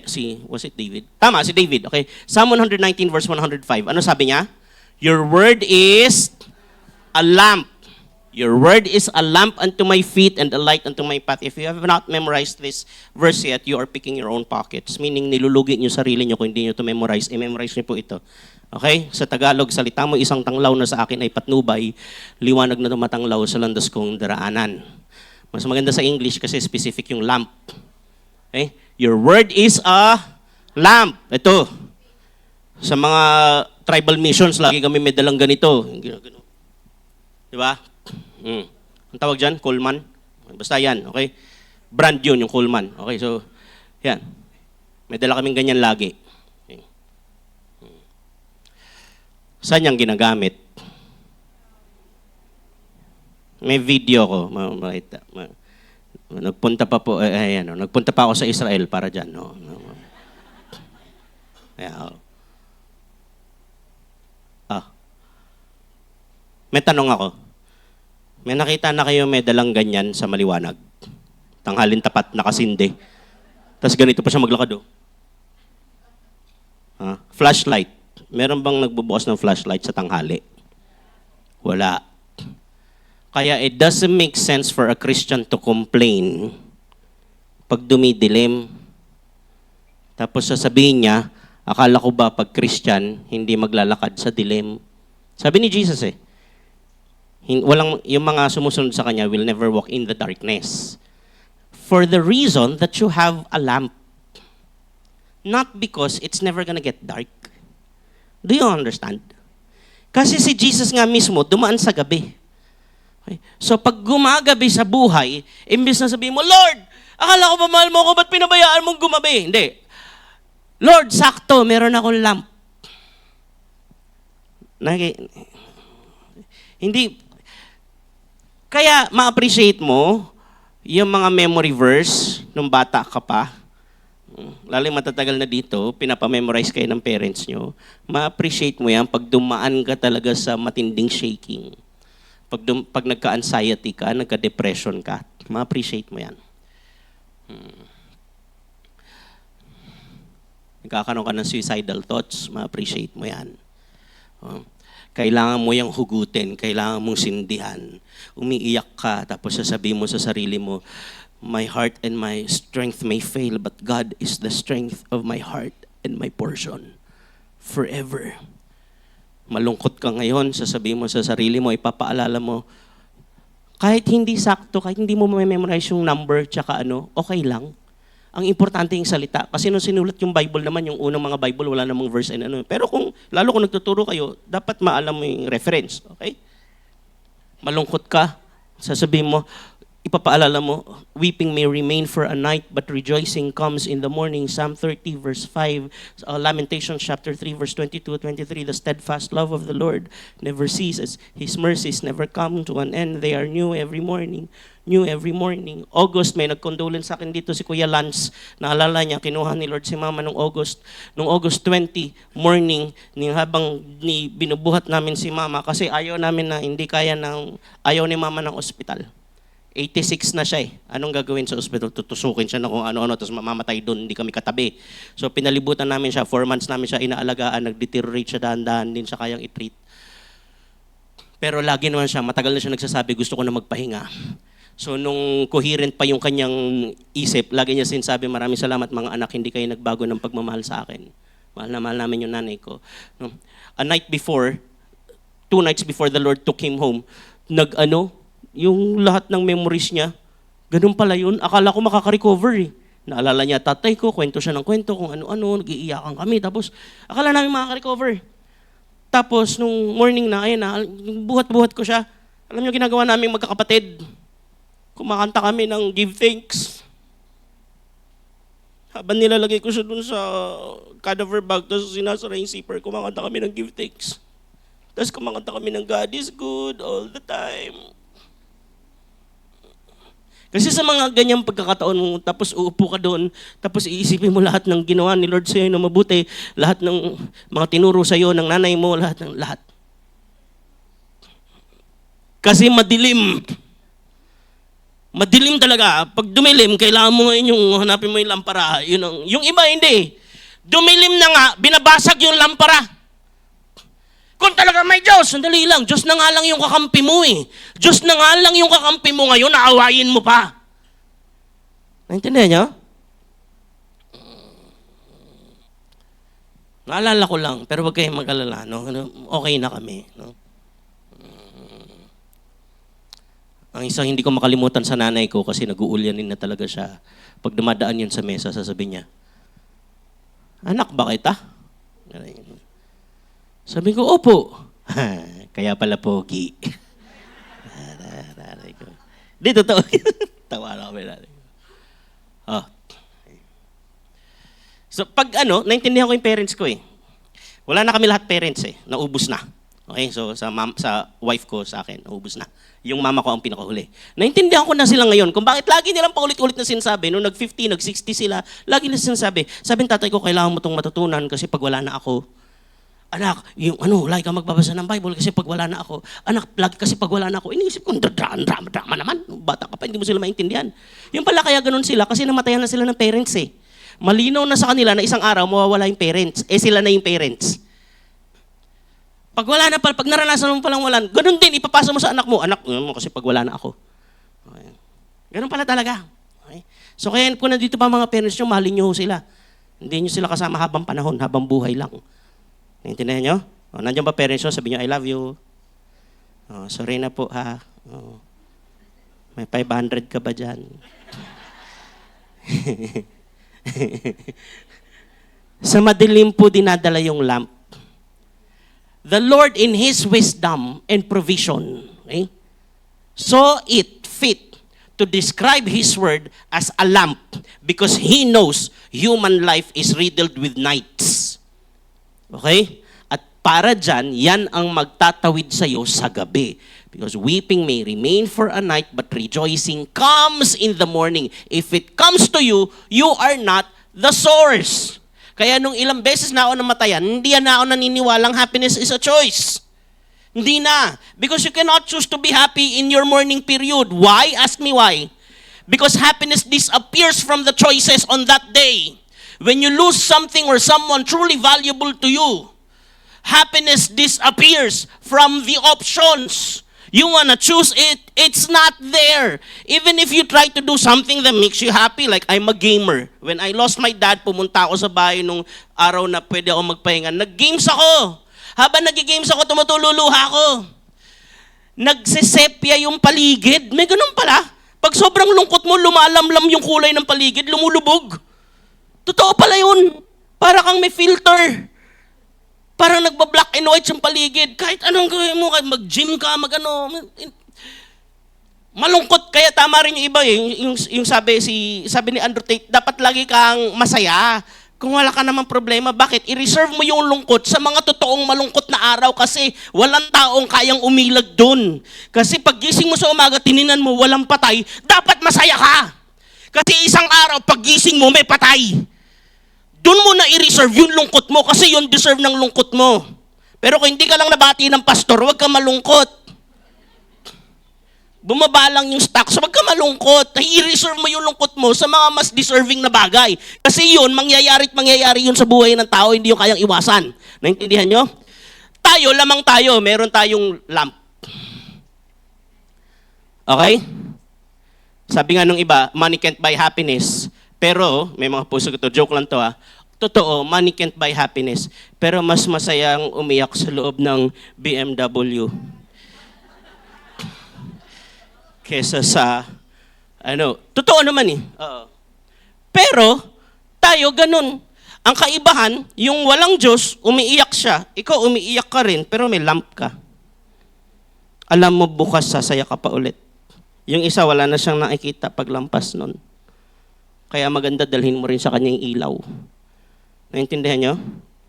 was it David? Tama, si David, okay. Psalm 119 verse 105. Ano sabi niya? Your word is a lamp. Your word is a lamp unto my feet and a light unto my path. If you have not memorized this verse yet, you are picking your own pockets. Meaning, nilulugi niyo sarili niyo kung hindi niyo to memorize. I-memorize niyo po ito. Okay? Sa Tagalog, salita mo, isang tanglaw na sa akin ay patnubay, liwanag na tumatanglaw sa landas kong daraanan. Mas maganda sa English kasi specific yung lamp. Okay? Your word is a lamp. Ito. Sa mga tribal missions, lagi kami may dalang ganito. Di ba? Ang tawag dyan? Coleman. Basta yan, okay? Brand yun, yung Coleman. Okay, so, yan. May dala kaming ganyan lagi. Okay. Saan niyang ginagamit? May video ko. Makita. Nagpunta pa po, nagpunta pa ako sa Israel para dyan. No? May tanong ako. May nakita na kayo may dalang ganyan sa maliwanag. Tanghalin tapat, nakasindi. Tapos ganito pa siya maglakad, oh. Flashlight. Meron bang nagbubukas ng flashlight sa tanghali? Wala. Kaya it doesn't make sense for a Christian to complain pag dumidilim. Tapos sasabihin niya, akala ko ba pag Christian, hindi maglalakad sa dilim? Sabi ni Jesus yung mga sumusunod sa kanya will never walk in the darkness. For the reason that you have a lamp. Not because it's never gonna get dark. Do you understand? Kasi si Jesus nga mismo, dumaan sa gabi. Okay? So pag gumagabi sa buhay, imbis na sabihin mo, Lord, akala ko ba mahal mo ako, ba't pinabayaan mong gumabi? Hindi. Lord, sakto, meron akong lamp. Hindi. Kaya ma-appreciate mo yung mga memory verse nung bata ka pa. Lalo yung matatagal na dito, pinapamemorize kayo ng parents nyo. Ma-appreciate mo yan pag dumaan ka talaga sa matinding shaking. Pag nagka-anxiety ka, nagka-depression ka, ma-appreciate mo yan. Nagkakaroon ka ng suicidal thoughts, ma-appreciate mo yan. Kailangan mo yung hugutin, kailangan mong sindihan. Umiiyak ka, tapos sasabihin mo sa sarili mo, my heart and my strength may fail, but God is the strength of my heart and my portion forever. Malungkot ka ngayon, sasabihin mo sa sarili mo, ipapaalala mo, kahit hindi sakto, kahit hindi mo memorize yung number, tsaka okay lang. Ang importante yung salita. Kasi nung sinulat yung Bible naman, yung unang mga Bible, wala namang verse and Pero lalo kung nagtuturo kayo, dapat maalam mo yung reference. Okay? Malungkot ka, sasabihin mo, ipapaalala mo, weeping may remain for a night, but rejoicing comes in the morning. Psalm 30 verse 5, Lamentations chapter 3 verse 22-23, the steadfast love of the Lord never ceases. His mercies never come to an end. They are new every morning. New every morning. August, may nag-condolence sa akin dito si Kuya Lance. Naalala niya, kinuha ni Lord si Mama nung August 20 morning, habang binubuhat namin si Mama kasi ayaw ni Mama ng ospital. 86 na siya Anong gagawin sa ospital? Tutusukin siya na kung ano-ano, tapos mamamatay doon, hindi kami katabi. So pinalibutan namin siya, 4 months namin siya inaalagaan, nag-deteriorate siya dahan-dahan, din siya kayang i-treat. Pero lagi naman siya, matagal na siya nagsasabi, gusto ko na magpahinga. So nung coherent pa yung kanyang isip, lagi niya sinasabi, maraming salamat mga anak, hindi kayo nagbago ng pagmamahal sa akin. Mahal na mahal namin yung nanay ko. No? A night before, 2 nights before the Lord took him home, yung lahat ng memories niya, ganun pala yun. Akala ko makaka-recover Naalala niya, tatay ko, kwento siya ng kwento, kung ano-ano, nag-iiyakan kami. Tapos, akala namin makaka-recover. Tapos, nung morning na, buhat-buhat ko siya. Alam niyo, ginagawa namin magkakapatid. Kumakanta kami ng Give Thanks. Habang nilalagay ko siya dun sa cadaver bag, tapos sinasara yung zipper, kumakanta kami ng Give Thanks. Tapos kumakanta kami ng God is good all the time. Kasi sa mga ganyang pagkakataon mo, tapos uupo ka doon, tapos iisipin mo lahat ng ginawa ni Lord sa'yo na mabuti, lahat ng mga tinuro sa'yo ng nanay mo, lahat. Kasi madilim. Madilim talaga. Pag dumilim, kailangan mo ngayon yung hanapin mo yung lampara. Yung iba hindi. Dumilim na nga, binabasag yung lampara. Kung talaga may Diyos, sandali lang. Diyos na nga lang yung kakampi mo eh. Diyos na nga lang yung kakampi mo ngayon, naawayin mo pa. Naintindihan niyo? Naalala ko lang, pero wag kayong mag-alala, no? Okay na kami, no? Ang isang hindi ko makalimutan sa nanay ko kasi nag-uulyanin na talaga siya. Pag dumadaan yun sa mesa, sasabihin niya, "Anak ba kita?" Sabi ko, "Opo." Kaya pala pogi. Di, totoo. Tawa na kami nanay ko. Oh. So pag naintindihan ko yung parents ko eh. Wala na kami lahat parents eh. Naubos na. Okay, so sa wife ko sa akin, naubos na. Yung mama ko ang pinakahuli. Naintindihan ko na sila ngayon kung bakit lagi nilang paulit-ulit na sinasabi. Nung nag-50, nag-60 sila, lagi nila sinasabi. Sabi ng tatay ko, kailangan mo itong matutunan kasi pag wala na ako, anak, lagi ka magbabasa ng Bible kasi pag wala na ako. Anak, lagi kasi pag wala na ako. Iniisip ko, drama naman. Bata ka pa, hindi mo sila maintindihan. Yung pala kaya ganun sila kasi namatayan na sila ng parents eh. Malinaw na sa kanila na isang araw mawawala yung parents. Sila na yung parents. Pag wala na pala, pag naranasan mo palang walan, ganun din, ipapasa mo sa anak mo. Anak mo kasi pag wala na ako. Okay. Ganun pala talaga. Okay. So kaya kung nandito pa mga parents nyo, mahalin nyo sila. Hindi nyo sila kasama habang panahon, habang buhay lang. Naintindihan nyo? Nandiyan ba parents nyo, sabi nyo, "I love you." Sorry na po ha. May 500 ka ba dyan? Sa madilim po dinadala yung lamp. The Lord in His wisdom and provision, okay, saw it fit to describe His word as a lamp because He knows human life is riddled with nights. Okay? At para dyan, yan ang magtatawid sa'yo sa gabi. Because weeping may remain for a night, but rejoicing comes in the morning. If it comes to you, you are not the source. Kaya nung ilang beses na ako namatayan, hindi na ako naniniwalang happiness is a choice. Hindi na. Because you cannot choose to be happy in your morning period. Why? Ask me why. Because happiness disappears from the choices on that day. When you lose something or someone truly valuable to you, happiness disappears from the options. You wanna choose it, it's not there. Even if you try to do something that makes you happy, like I'm a gamer. When I lost my dad, pumunta ako sa bahay nung araw na pwede ako magpahinga. Nag-games ako. Habang nag-games ako, tumutululuha ako. Nagsisepya yung paligid. May ganun pala. Pag sobrang lungkot mo, lumalamlam yung kulay ng paligid, lumulubog. Totoo pala yun. Para kang may filter. Parang nagba-black and white yung paligid. Kahit anong gawin mo, kahit mag-gym ka, malungkot. Kaya tama rin yung iba eh. Yung sabi ni Andrew Tate, dapat lagi kang masaya. Kung wala ka namang problema, bakit? I-reserve mo yung lungkot sa mga totoong malungkot na araw kasi walang taong kayang umilag dun. Kasi pag gising mo sa umaga, tininan mo, walang patay, dapat masaya ka. Kasi isang araw, pag gising mo, may patay. Doon mo na i-reserve yung lungkot mo kasi yun deserve ng lungkot mo. Pero kung hindi ka lang nabati ng pastor, huwag ka malungkot. Bumaba lang yung stocks, huwag ka malungkot. I-reserve mo yung lungkot mo sa mga mas deserving na bagay. Kasi yun, mangyayari yun sa buhay ng tao, hindi yung kayang iwasan. Naintindihan nyo? Tayo, lamang tayo, meron tayong lamp. Okay? Sabi nga nung iba, money can't buy happiness. Pero, may mga puso ko to, joke lang to ha. Totoo, money can't buy happiness. Pero mas masayang umiyak sa loob ng BMW. Kesa sa, totoo naman eh. Pero, tayo ganun. Ang kaibahan, yung walang Diyos, umiiyak siya. Ikaw umiiyak ka rin, pero may lamp ka. Alam mo, bukas sasaya ka pa ulit. Yung isa, wala na siyang nakikita paglampas nun. Kaya maganda dalhin mo rin sa kanya yung ilaw. Naintindihan nyo?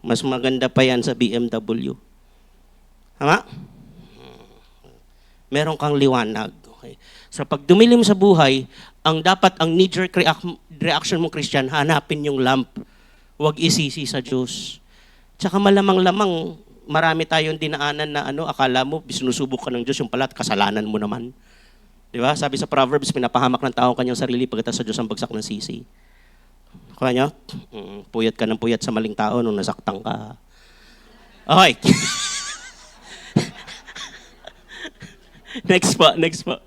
Mas maganda pa yan sa BMW. Tama? Meron kang liwanag. Okay. So pag dumilim sa buhay, ang knee-jerk reaction mo, Christian, hanapin yung lamp. Huwag isisi sa Diyos. Tsaka malamang-lamang, marami tayong dinaanan na akala mo, sinusubok ka ng Diyos, yung pala, kasalanan mo naman. Di ba? Sabi sa Proverbs, pinapahamak ng tao kanyang sarili pagkatapos sa Diyos ang bagsak ng sisi. Kaya nyo? Puyat ka ng puyat sa maling tao nung nasaktan ka. Okay. Next po.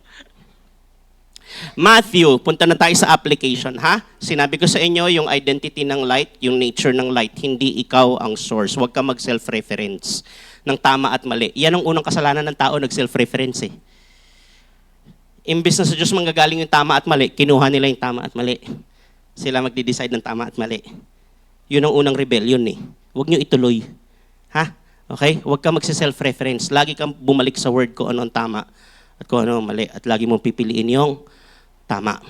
Matthew, punta na tayo sa application, ha? Sinabi ko sa inyo yung identity ng light, yung nature ng light, hindi ikaw ang source. Huwag ka mag-self-reference ng tama at mali. Yan ang unang kasalanan ng tao, nag-self-reference eh. Imbes na sa Diyos manggagaling yung tama at mali, kinuha nila yung tama at mali. Sila magde-decide ng tama at mali. Yun ang unang rebellion eh. Huwag nyo ituloy. Ha? Okay? Huwag ka magsi-self-reference. Lagi kang bumalik sa word ko ano ang tama at kung ano ang mali. At lagi mong pipiliin yung tama.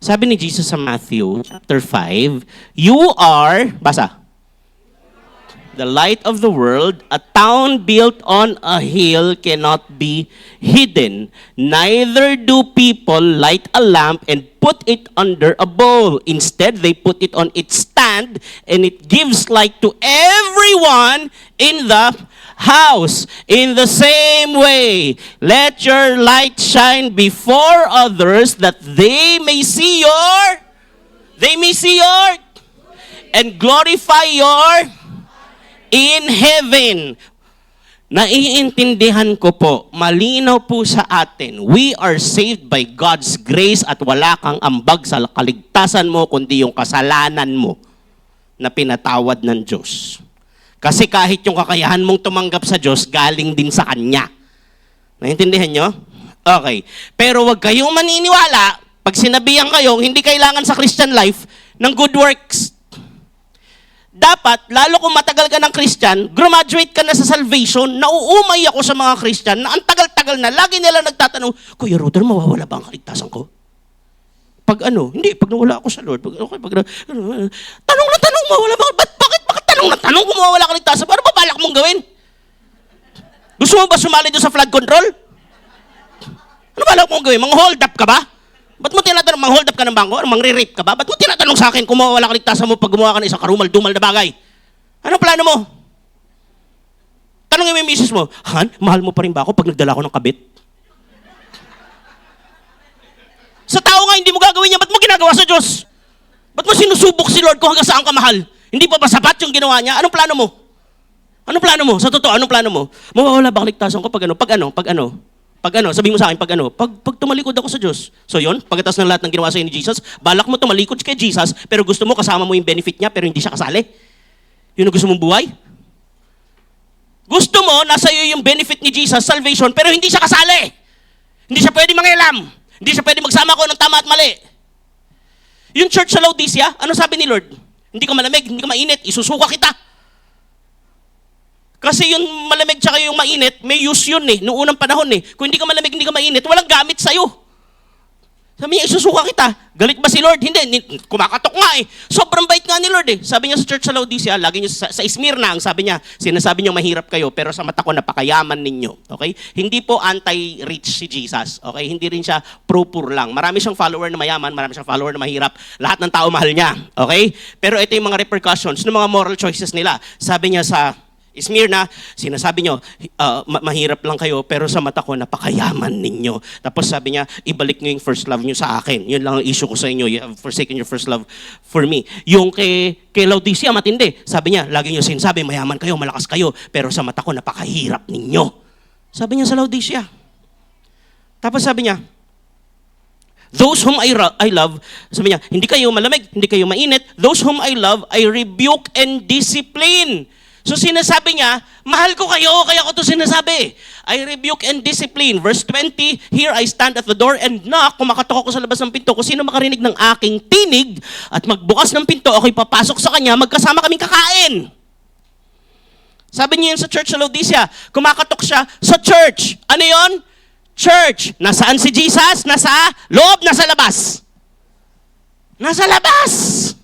Sabi ni Jesus sa Matthew chapter 5, you are, basa, the light of the world, a town built on a hill cannot be hidden. Neither do people light a lamp and put it under a bowl. Instead, they put it on its stand, and it gives light to everyone in the house. In the same way, let your light shine before others that they may see your and glorify your in heaven. Naiintindihan ko po, malinaw po sa atin, we are saved by God's grace at wala kang ambag sa kaligtasan mo kundi yung kasalanan mo na pinatawad ng Diyos. Kasi kahit yung kakayahan mong tumanggap sa Diyos, galing din sa Kanya. Naiintindihan nyo? Okay. Pero wag kayong maniniwala, pag sinabihan kayong hindi kailangan sa Christian life ng good works. Dapat, lalo kung matagal ka ng Christian, graduate ka na sa salvation, nauumay ako sa mga Christian na ang tagal-tagal na, lagi nila nagtatanong, Kuya Ruder, mawawala ba ang kaligtasan ko? Pag hindi, pag nawala ako sa Lord, tanong na tanong, mawawala ba? Bakit tanong na tanong kung mawawala ang kaligtasan? Ano ba balak mong gawin? Gusto mo ba sumali doon sa flood control? Ano balak mong gawin? Mang-hold up ka ba? Ba't mo tinatanong, mang-hold up ka ng bangko? Mang-re-rape ka ba? Ba't mo tinatanong sa akin kung mawawala kaligtasan mo pag gumawa ka ng isang karumal-dumal na bagay? Anong plano mo? Tanongin mo yung misis mo, Han, mahal mo pa rin ba ako pag nagdala ko ng kabit? Sa tao nga, hindi mo gagawin yan. Ba't mo ginagawa sa Diyos? Ba't mo sinusubok si Lord kung hanggang saan ka mahal? Hindi pa ba sapat yung ginawa niya? Anong plano mo? Anong plano mo? Sa totoo, anong plano mo? Mawawala ba kaligtasan ko sabihin mo sa akin, pag tumalikod ako sa Diyos. So yun, pagkatapos ng lahat ng ginawa sa'yo ni Jesus, balak mo tumalikod kay Jesus, pero gusto mo kasama mo yung benefit niya, pero hindi siya kasali. Yun ang gusto mong buhay? Gusto mo, nasa iyo yung benefit ni Jesus, salvation, pero hindi siya kasali. Hindi siya pwede mangialam. Hindi siya pwede magsama ko ng tama at mali. Yung church sa Laodicea, ano sabi ni Lord? Hindi ka malamig, hindi ka mainit, isusuka kita. Kasi yung malamig tsaka yung mainit, may use yun eh, noong unang panahon eh. Kung hindi ka malamig, hindi ka mainit, walang gamit sa'yo. Sabi niya, isusuka kita. Galit ba si Lord? Hindi, kumakatok nga eh. Sobrang bait nga ni Lord eh. Sabi niya sa church sa Laodicea, lagi niyo sa Smyrna, ang sabi niya, sinasabi niyo mahirap kayo, pero sa mata ko napakayaman ninyo. Okay? Hindi po anti-rich si Jesus. Okay? Hindi rin siya pro-poor lang. Marami siyang follower na mayaman, marami siyang follower na mahirap. Lahat ng tao mahal niya. Okay? Pero ito yung mga repercussions ng mga moral choices nila. Sabi niya sa Smyrna, sinasabi nyo, mahirap lang kayo, pero sa mata ko, napakayaman ninyo. Tapos sabi niya, ibalik nyo yung first love nyo sa akin. Yun lang ang issue ko sa inyo. You have forsaken your first love for me. Yung kay Laodicea, matindi. Sabi niya, lagi nyo sinasabi, mayaman kayo, malakas kayo, pero sa mata ko, napakahirap ninyo. Sabi niya sa Laodicea. Tapos sabi niya, those whom I love, sabi niya, hindi kayo malamig, hindi kayo mainit. Those whom I love, I rebuke and discipline. So sinasabi niya, mahal ko kayo, kaya ko ito sinasabi. I rebuke and discipline. Verse 20, here I stand at the door and knock. Kumakatok ako sa labas ng pinto. Kung sino makarinig ng aking tinig at magbukas ng pinto, ako'y papasok sa kanya, magkasama kaming kakain. Sabi niya yun sa church sa Laodicea, kumakatok siya sa church. Ano yun? Church. Nasaan si Jesus? Nasa loob, nasa labas? Nasa labas.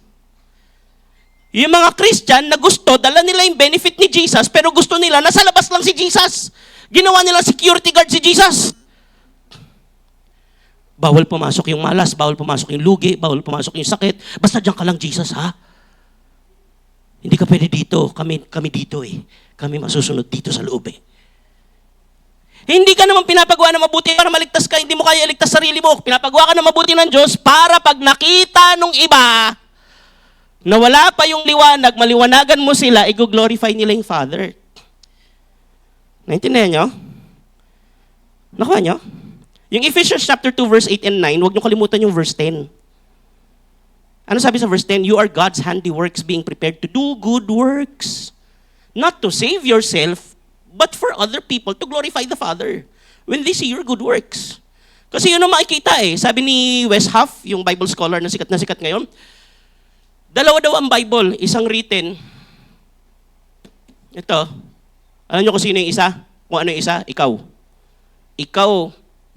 Yung mga Christian na gusto, dala nila yung benefit ni Jesus, pero gusto nila, nasa labas lang si Jesus. Ginawa nila security guard si Jesus. Bawal pumasok yung malas, bawal pumasok yung lugi, bawal pumasok yung sakit. Basta diyan ka lang, Jesus, ha? Hindi ka pwede dito. Kami dito eh. kami masusunod dito sa loob eh. Hindi ka naman pinapagawa na mabuti para maligtas ka, hindi mo kaya iligtas sarili mo. Pinapagawa ka na mabuti ng Diyos para pag nakita nung iba na wala pa yung liwanag, maliwanagan mo sila, i-glorify nila yung Father. Naintindihan nyo? Nakuha nyo? Yung Ephesians chapter 2 verse 8 and 9, huwag nyo kalimutan yung verse 10. Ano sabi sa verse 10? You are God's handiworks being prepared to do good works. Not to save yourself, but for other people to glorify the Father when they see your good works. Kasi yun ang makikita eh. Sabi ni Wes Huff, yung Bible scholar na sikat ngayon, dalawa daw ang Bible, isang written. Ito. Alam niyo kung sino yung isa? Kung ano yung isa? Ikaw. Ikaw,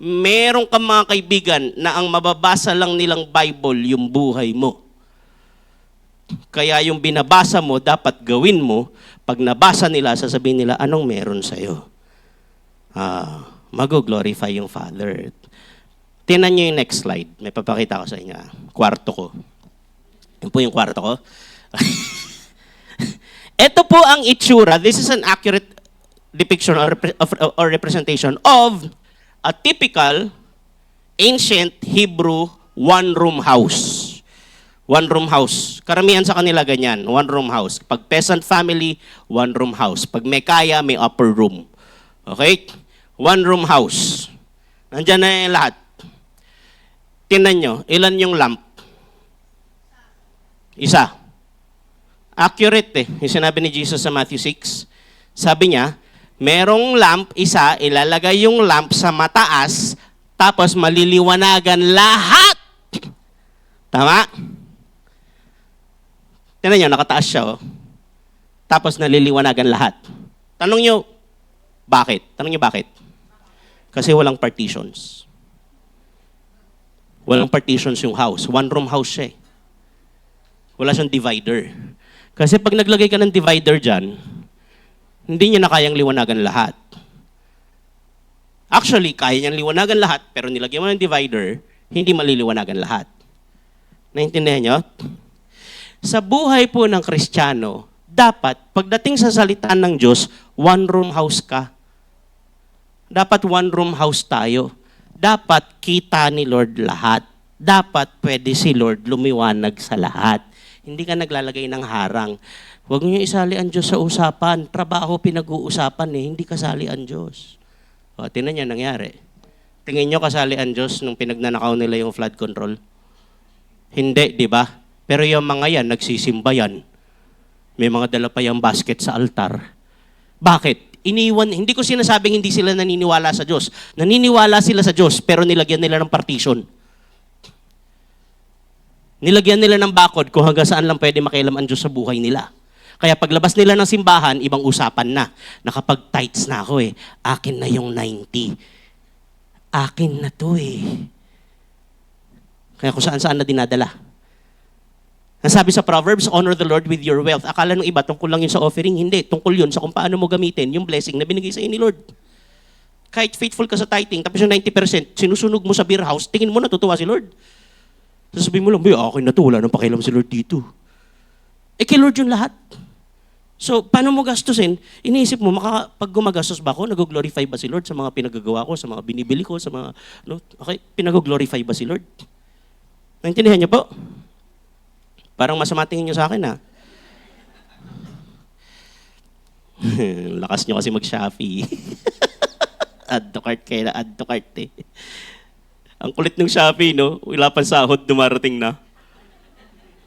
meron kang mga kaibigan na ang mababasa lang nilang Bible yung buhay mo. Kaya yung binabasa mo, dapat gawin mo. Pag nabasa nila, sasabihin nila, anong meron sa'yo? Mag-glorify yung Father. Tingnan niyo yung next slide. May papakita ko sa inyo. Kwarto ko. Yan po yung kwarto ko. Ito po ang itsura. This is an accurate depiction or representation of a typical ancient Hebrew one-room house. One-room house. Karamihan sa kanila ganyan, one-room house. Pag peasant family, one-room house. Pag may kaya, may upper room. Okay? One-room house. Nandyan na yung lahat. Tingnan nyo, ilan yung lamp? Isa. Accurate eh. Yung sinabi ni Jesus sa Matthew 6. Sabi niya, merong lamp, isa, ilalagay yung lamp sa mataas, tapos maliliwanagan lahat. Tama? Tingnan nyo, nakataas siya. Oh. Tapos naliliwanagan lahat. Tanong nyo, bakit? Tanong nyo bakit? Kasi walang partitions. Walang partitions yung house. One-room house siya eh. Wala siyang divider. Kasi pag naglagay ka ng divider dyan, hindi niya na kayang liwanagan lahat. Actually, kaya niyang liwanagan lahat, pero nilagyan mo ng divider, hindi maliliwanagan lahat. Naintindihan niyo? Sa buhay po ng Kristiyano, dapat, pagdating sa salita ng Diyos, one-room house ka. Dapat one-room house tayo. Dapat kita ni Lord lahat. Dapat pwede si Lord lumiwanag sa lahat. Hindi ka naglalagay ng harang. Huwag niyo isali ang Diyos sa usapan. Trabaho pinag-uusapan eh, hindi kasali ang Diyos. O, tingnan niyo nangyari. Tingin niyo kasali ang Diyos nung pinagnanakaw nila yung flood control? Hindi, di ba? Pero yung mga yan, nagsisimba yan. May mga dala pa yung basket sa altar. Bakit? Iniwan, hindi ko sinasabing hindi sila naniniwala sa Diyos. Naniniwala sila sa Diyos, pero nilagyan nila ng partition. Nilagyan nila ng bakod kung hanggang saan lang pwede makialam ang Diyos sa buhay nila. Kaya paglabas nila ng simbahan, ibang usapan na. Nakapag-tights na ako eh. Akin na yung 90. Akin na to eh. Kaya kung saan-saan na dinadala. Ang sabi sa Proverbs, honor the Lord with your wealth. Akala ng iba, tungkol lang yun sa offering. Hindi. Tungkol yun sa kung paano mo gamitin yung blessing na binigay sa iyo ni Lord. Kahit faithful ka sa tithing, tapos yung 90%, sinusunog mo sa beer house, tingin mo natutuwa si Lord. Sasabihin mo lang, akin na to, wala nang pakialam si Lord dito. Eh, kay Lord yung lahat. So, paano mo gastusin? Iniisip mo, pag gumagastos ba ako, nag-glorify ba si Lord sa mga pinagagawa ko, sa mga binibili ko, sa mga, okay, pinag-glorify ba si Lord? Naintindihan niyo po? Parang masama tingin niyo sa akin, ha? Lakas niyo kasi mag-Shopee. Add to cart kayo na add to cart, eh. Ang kulit ng Shopee, no? Wala pang sahod, dumarating na.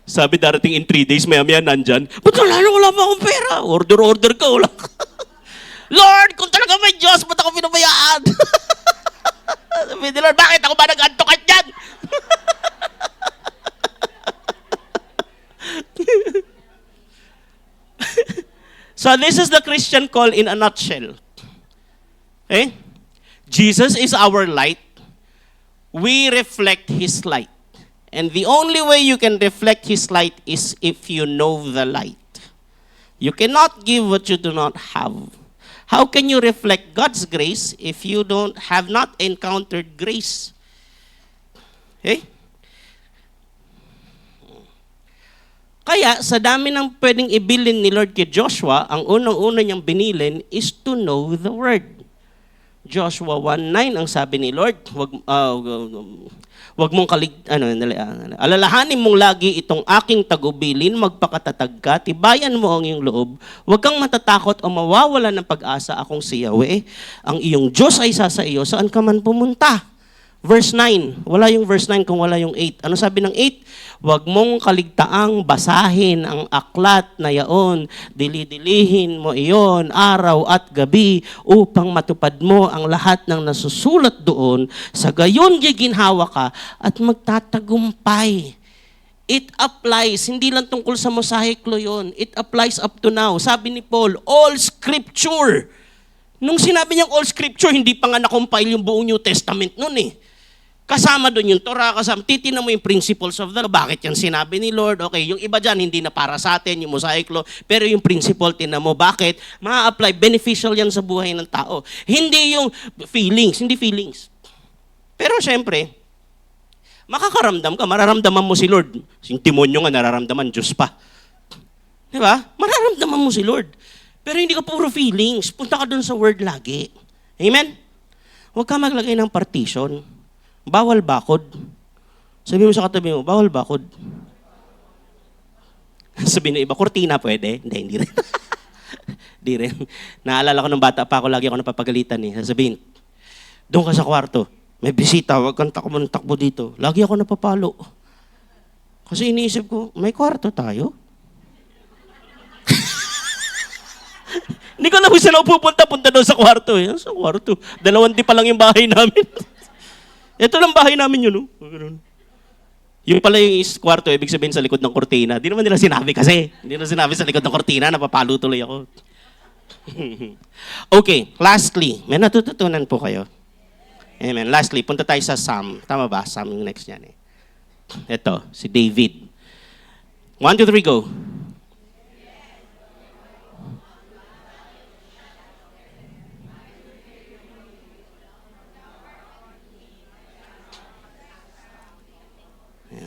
Sabi darating in 3 days, maya-maya nandyan. Ba't wala pa akong pera? Order ka, wala ka. Lord, kung talaga may Diyos, ba't ako pinabayaan? Sabi ni Lord, bakit ako ba nag-add to cart dyan? So this is the Christian call in a nutshell. Okay? Jesus is our light. We reflect His light. And the only way you can reflect His light is if you know the light. You cannot give what you do not have. How can you reflect God's grace if you have not encountered grace? Okay? Kaya sa dami ng pwedeng ibilin ni Lord kay Joshua, ang unang-una niyang binilin is to know the word. Joshua 1:9 ang sabi ni Lord, wag mong alalahanin mong lagi itong aking tagubilin, magpakatatag ka, tibayan mo ang iyong loob, huwag kang matatakot o mawawala ng pag-asa, akong si Yahweh. Ang iyong Diyos ay sa iyo, saan ka man pumunta. Verse 9, wala yung verse 9 kung wala yung 8. Ano sabi ng 8? Huwag mong kaligtaang basahin ang aklat na yaon, dili-dilihin mo iyon araw at gabi upang matupad mo ang lahat ng nasusulat doon, sa gayon giginhawa ka at magtatagumpay. It applies, hindi lang tungkol sa mosahiklo yun. It applies up to now. Sabi ni Paul, all scripture. Nung sinabi niyang all scripture, hindi pa nga na-compile yung buong New Testament nun eh. Kasama doon yung Torah, kasama. Titignan mo yung principles of the law. Bakit yan sinabi ni Lord? Okay, yung iba dyan, hindi na para sa atin, yung mosaic law. Pero yung principle, tinan mo. Bakit? Ma-apply, beneficial yan sa buhay ng tao. Hindi yung feelings, hindi feelings. Pero syempre, makakaramdam ka, mararamdaman mo si Lord. Yung demonyo nga, nararamdaman, Diyos pa. Di ba? Mararamdaman mo si Lord. Pero hindi ka puro feelings. Punta ka doon sa word lagi. Amen? Huwag ka maglagay ng partition. Bawal bakod. Sabi mo sa katabi mo, bawal bakod. Sabi na iba, kurtina pwede? Hindi rin. Hindi rin. Naalala ko nung bata pa ako, lagi ako napapagalitan eh. Sabihin, doon ka sa kwarto, may bisita, huwag kang takbo dito. Lagi ako napapalo. Kasi iniisip ko, may kwarto tayo? Hindi ko na kung saan ako pupunta doon sa kwarto eh. Sa kwarto. 2 di pa lang yung bahay namin. Ito lang bahay namin yun, no? Yung pala yung kwarto, ibig sabihin sa likod ng kortina. Di naman nila sinabi kasi. Hindi naman sinabi sa likod ng kortina, napapalo tuloy ako. Okay, lastly, may natututunan po kayo. Amen. Lastly, punta tayo sa Psalm. Tama ba? Psalm yung next yan eh. Ito, si David. 1, 2, 3, go.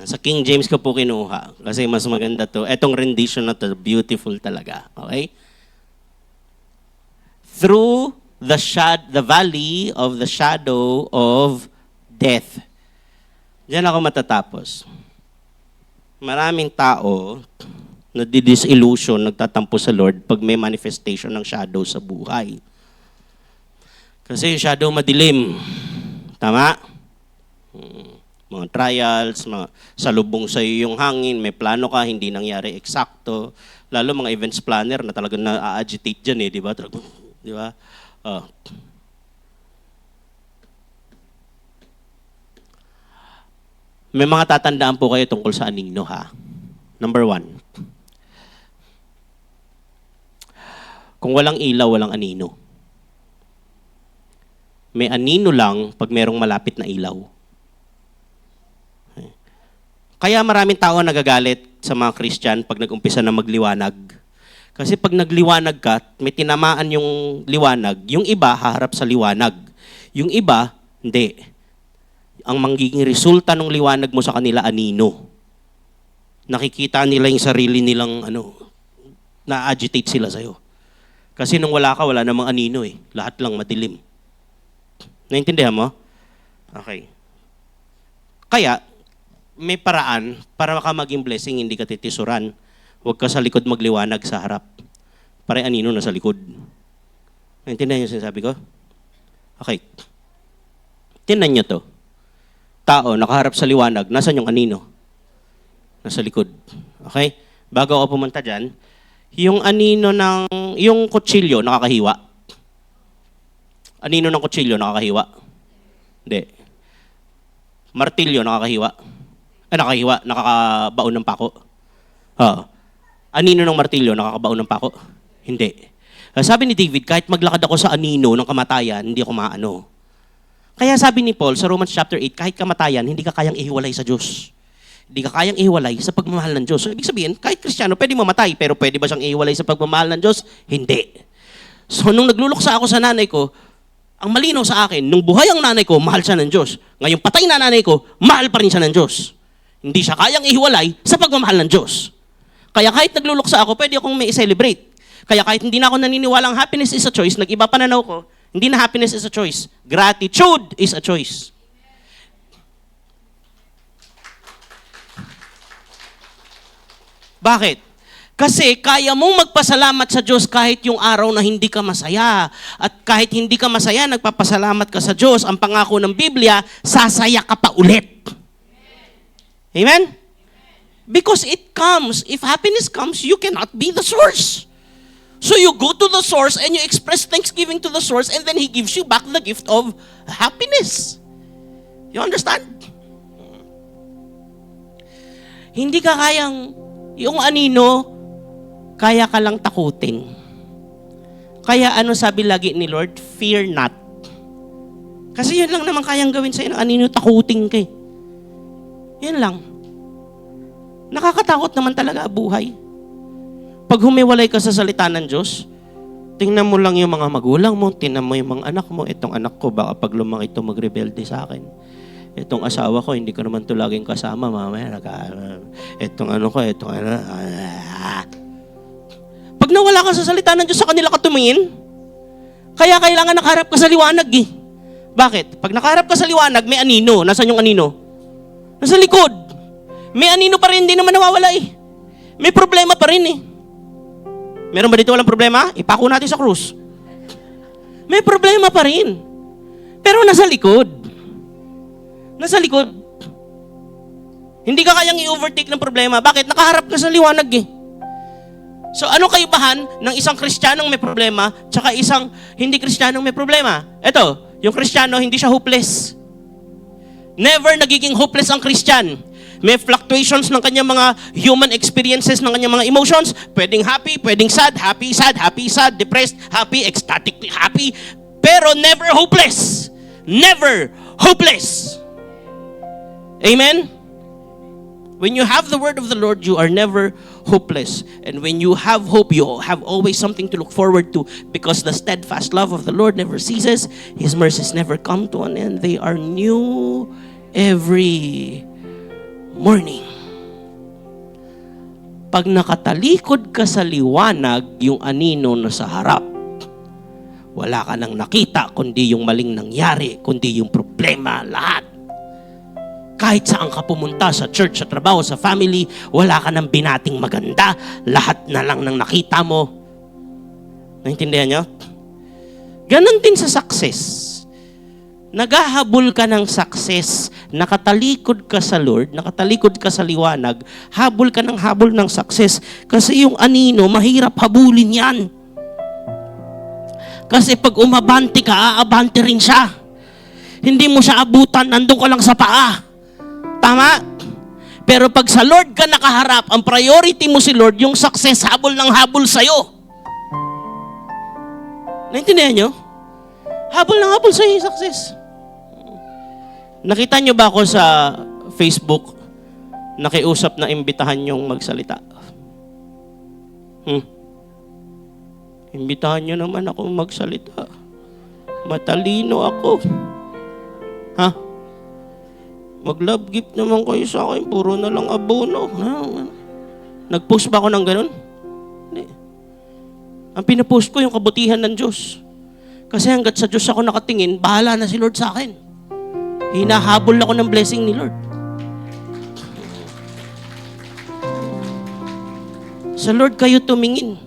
Sa King James ko po kinuha kasi mas maganda to. Etong rendition na to, beautiful talaga. Okay? Through the valley of the shadow of death. Diyan ako matatapos. Maraming tao na disillusion, nagtatampo sa Lord pag may manifestation ng shadow sa buhay. Kasi yung shadow madilim. Tama? Mga trials, salubong sa iyo yung hangin, may plano ka, hindi nangyari eksakto. Lalo mga events planner na talagang na-agitate dyan eh, di ba? Di ba? May mga tatandaan po kayo tungkol sa anino ha. Number 1. Kung walang ilaw, walang anino. May anino lang pag merong malapit na ilaw. Kaya maraming tao nagagalit sa mga Christian pag nag-umpisa na magliwanag. Kasi pag nagliwanag ka, may tinamaan yung liwanag, yung iba haharap sa liwanag. Yung iba, hindi. Ang magiging resulta ng liwanag mo sa kanila, anino. Nakikita nila yung sarili nilang, na-agitate sila sa'yo. Kasi nung wala ka, wala namang anino eh. Lahat lang madilim. Naintindihan mo? Okay. Kaya, may paraan para ka maging blessing, hindi ka titisuran. Huwag ka sa likod magliwanag sa harap. Para anino na sa likod. Naintindihan niyo sinasabi ko? Okay. Tingnan niyo to. Tao, nakaharap sa liwanag, nasan yung anino? Nasa likod. Okay? Bago ako pumunta dyan, yung anino yung kutsilyo, nakakahiwa. Anino ng kutsilyo, nakakahiwa? Hindi. Martilyo, nakakahiwa? Nakahiwa, nakakabaon ng pako. Anino ng martilyo, nakakabaon ng pako? Hindi. Sabi ni David, kahit maglakad ako sa anino ng kamatayan, hindi ako maano. Kaya sabi ni Paul sa Romans chapter 8, kahit kamatayan, hindi ka kayang ihiwalay sa Diyos. Hindi ka kayang ihiwalay sa pagmamahal ng Diyos. So, ibig sabihin, kahit Kristiyano, pwede mamatay, pero pwede ba siyang ihiwalay sa pagmamahal ng Diyos? Hindi. So, nung nagluluksa ako sa nanay ko, ang malinaw sa akin, nung buhay ang nanay ko, mahal siya ng Diyos. Ngayon, patay na nanay ko, mahal pa rin siya ng Diyos. Hindi siya kayang ihiwalay sa pagmamahal ng Diyos. Kaya kahit nagluluksa ako, pwede akong may celebrate. Kaya kahit hindi na ako naniniwalang happiness is a choice, nag-iba pananaw ko, hindi na happiness is a choice. Gratitude is a choice. Bakit? Kasi kaya mong magpasalamat sa Diyos kahit yung araw na hindi ka masaya. At kahit hindi ka masaya, nagpapasalamat ka sa Diyos. Ang pangako ng Biblia, sasaya ka pa ulit. Amen? Because it comes. If happiness comes, you cannot be the source. So you go to the source and you express thanksgiving to the source and then He gives you back the gift of happiness. You understand? Hindi ka kayang, yung anino, kaya ka lang takutin. Kaya ano sabi lagi ni Lord? Fear not. Kasi yun lang naman kayang gawin sa'yo ng anino, takutin ka eh. Yun lang. Nakakatakot naman talaga buhay. Pag humiwalay ka sa salita ng Diyos, tingnan mo lang yung mga magulang mo, tingnan mo yung mga anak mo. Itong anak ko, baka pag lumaki ito magrebelde sa akin. Itong asawa ko, hindi ko naman ito laging kasama, mamaya. Itong ano ko, itong ano. Pag nawala ka sa salita ng Diyos, sa kanila ka tumingin. Kaya kailangan nakaharap ka sa liwanag eh. Bakit? Pag nakaharap ka sa liwanag, may anino. Nasaan yung anino? Nasa likod. May anino pa rin, hindi naman nawawala eh. May problema pa rin eh. Meron ba dito walang problema? Ipako natin sa krus. May problema pa rin. Pero nasa likod. Nasa likod. Hindi ka kayang i-overtake ng problema. Bakit? Nakaharap ka sa liwanag eh. So ano kaibahan ng isang Kristiyanong may problema tsaka isang hindi Kristiyanong may problema? Ito, yung Kristiyano hindi siya hopeless. Never nagiging hopeless ang Christian. May fluctuations ng kanyang mga human experiences, ng kanyang mga emotions. Pwedeng happy, pwedeng sad, happy, sad, depressed, happy, ecstatic, happy. Pero never hopeless. Never hopeless. Amen? When you have the word of the Lord, you are never hopeless. And when you have hope, you have always something to look forward to because the steadfast love of the Lord never ceases. His mercies never come to an end. They are new every morning. Pag nakatalikod ka sa liwanag, yung anino na sa harap, wala ka nang nakita kundi yung maling nangyari, kundi yung problema, lahat. Kahit saan ka pumunta, sa church, sa trabaho, sa family, wala ka nang binating maganda. Lahat na lang nang nakita mo. Naintindihan nyo? Ganon din sa success. Naghahabol ka ng success. Nakatalikod ka sa Lord, nakatalikod ka sa liwanag, habol ka ng habol ng success. Kasi yung anino, mahirap habulin yan. Kasi pag umabante ka, aabante rin siya. Hindi mo siya abutan, nandun ka lang sa paa. Tama? Pero pag sa Lord ka nakaharap, ang priority mo si Lord, yung success, habol ng habol sa'yo. Naintindihan nyo? Habol ng habol sa'yo yung success. Nakita nyo ba ako sa Facebook, nakiusap na imbitahan yung magsalita? Imbitahan nyo naman ako magsalita. Matalino ako. Ha? Mag-love gift naman kayo sa akin, puro na lang abono. Nag-post ba ako ng ganun? Hindi. Ang pinapost ko yung kabutihan ng Diyos. Kasi hanggat sa Diyos ako nakatingin, bahala na si Lord sa akin. Hinahabol ako ng blessing ni Lord. Sa Lord kayo tumingin.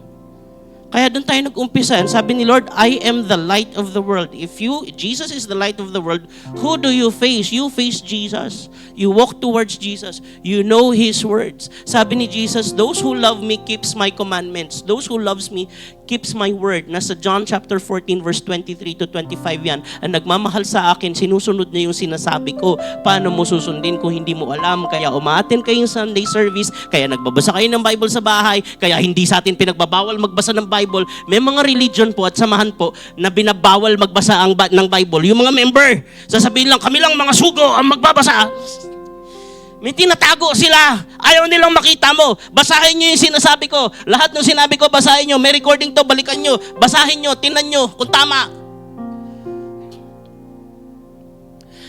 Kaya doon tayo nag-umpisa. Sabi ni Lord, I am the light of the world. If Jesus is the light of the world, who do you face? You face Jesus. You walk towards Jesus. You know His words. Sabi ni Jesus, those who love me keeps my commandments. Those who loves me keeps my word. Nasa John chapter 14 verse 23 to 25 yan. Ang nagmamahal sa akin, sinusunod niya yung sinasabi ko. Paano mo susundin kung hindi mo alam? Kaya umaattend kayong Sunday service, kaya nagbabasa kayo ng Bible sa bahay, kaya hindi sa atin pinagbabawal magbasa ng Bible. May mga religion po at samahan po na binabawal magbasa ng Bible. Yung mga member, sasabihin lang, kami lang mga sugo ang magbabasa. May tinatago sila. Ayaw nilang makita mo. Basahin nyo yung sinasabi ko. Lahat ng sinabi ko, basahin nyo. May recording to, balikan nyo. Basahin nyo, tinan nyo kung tama.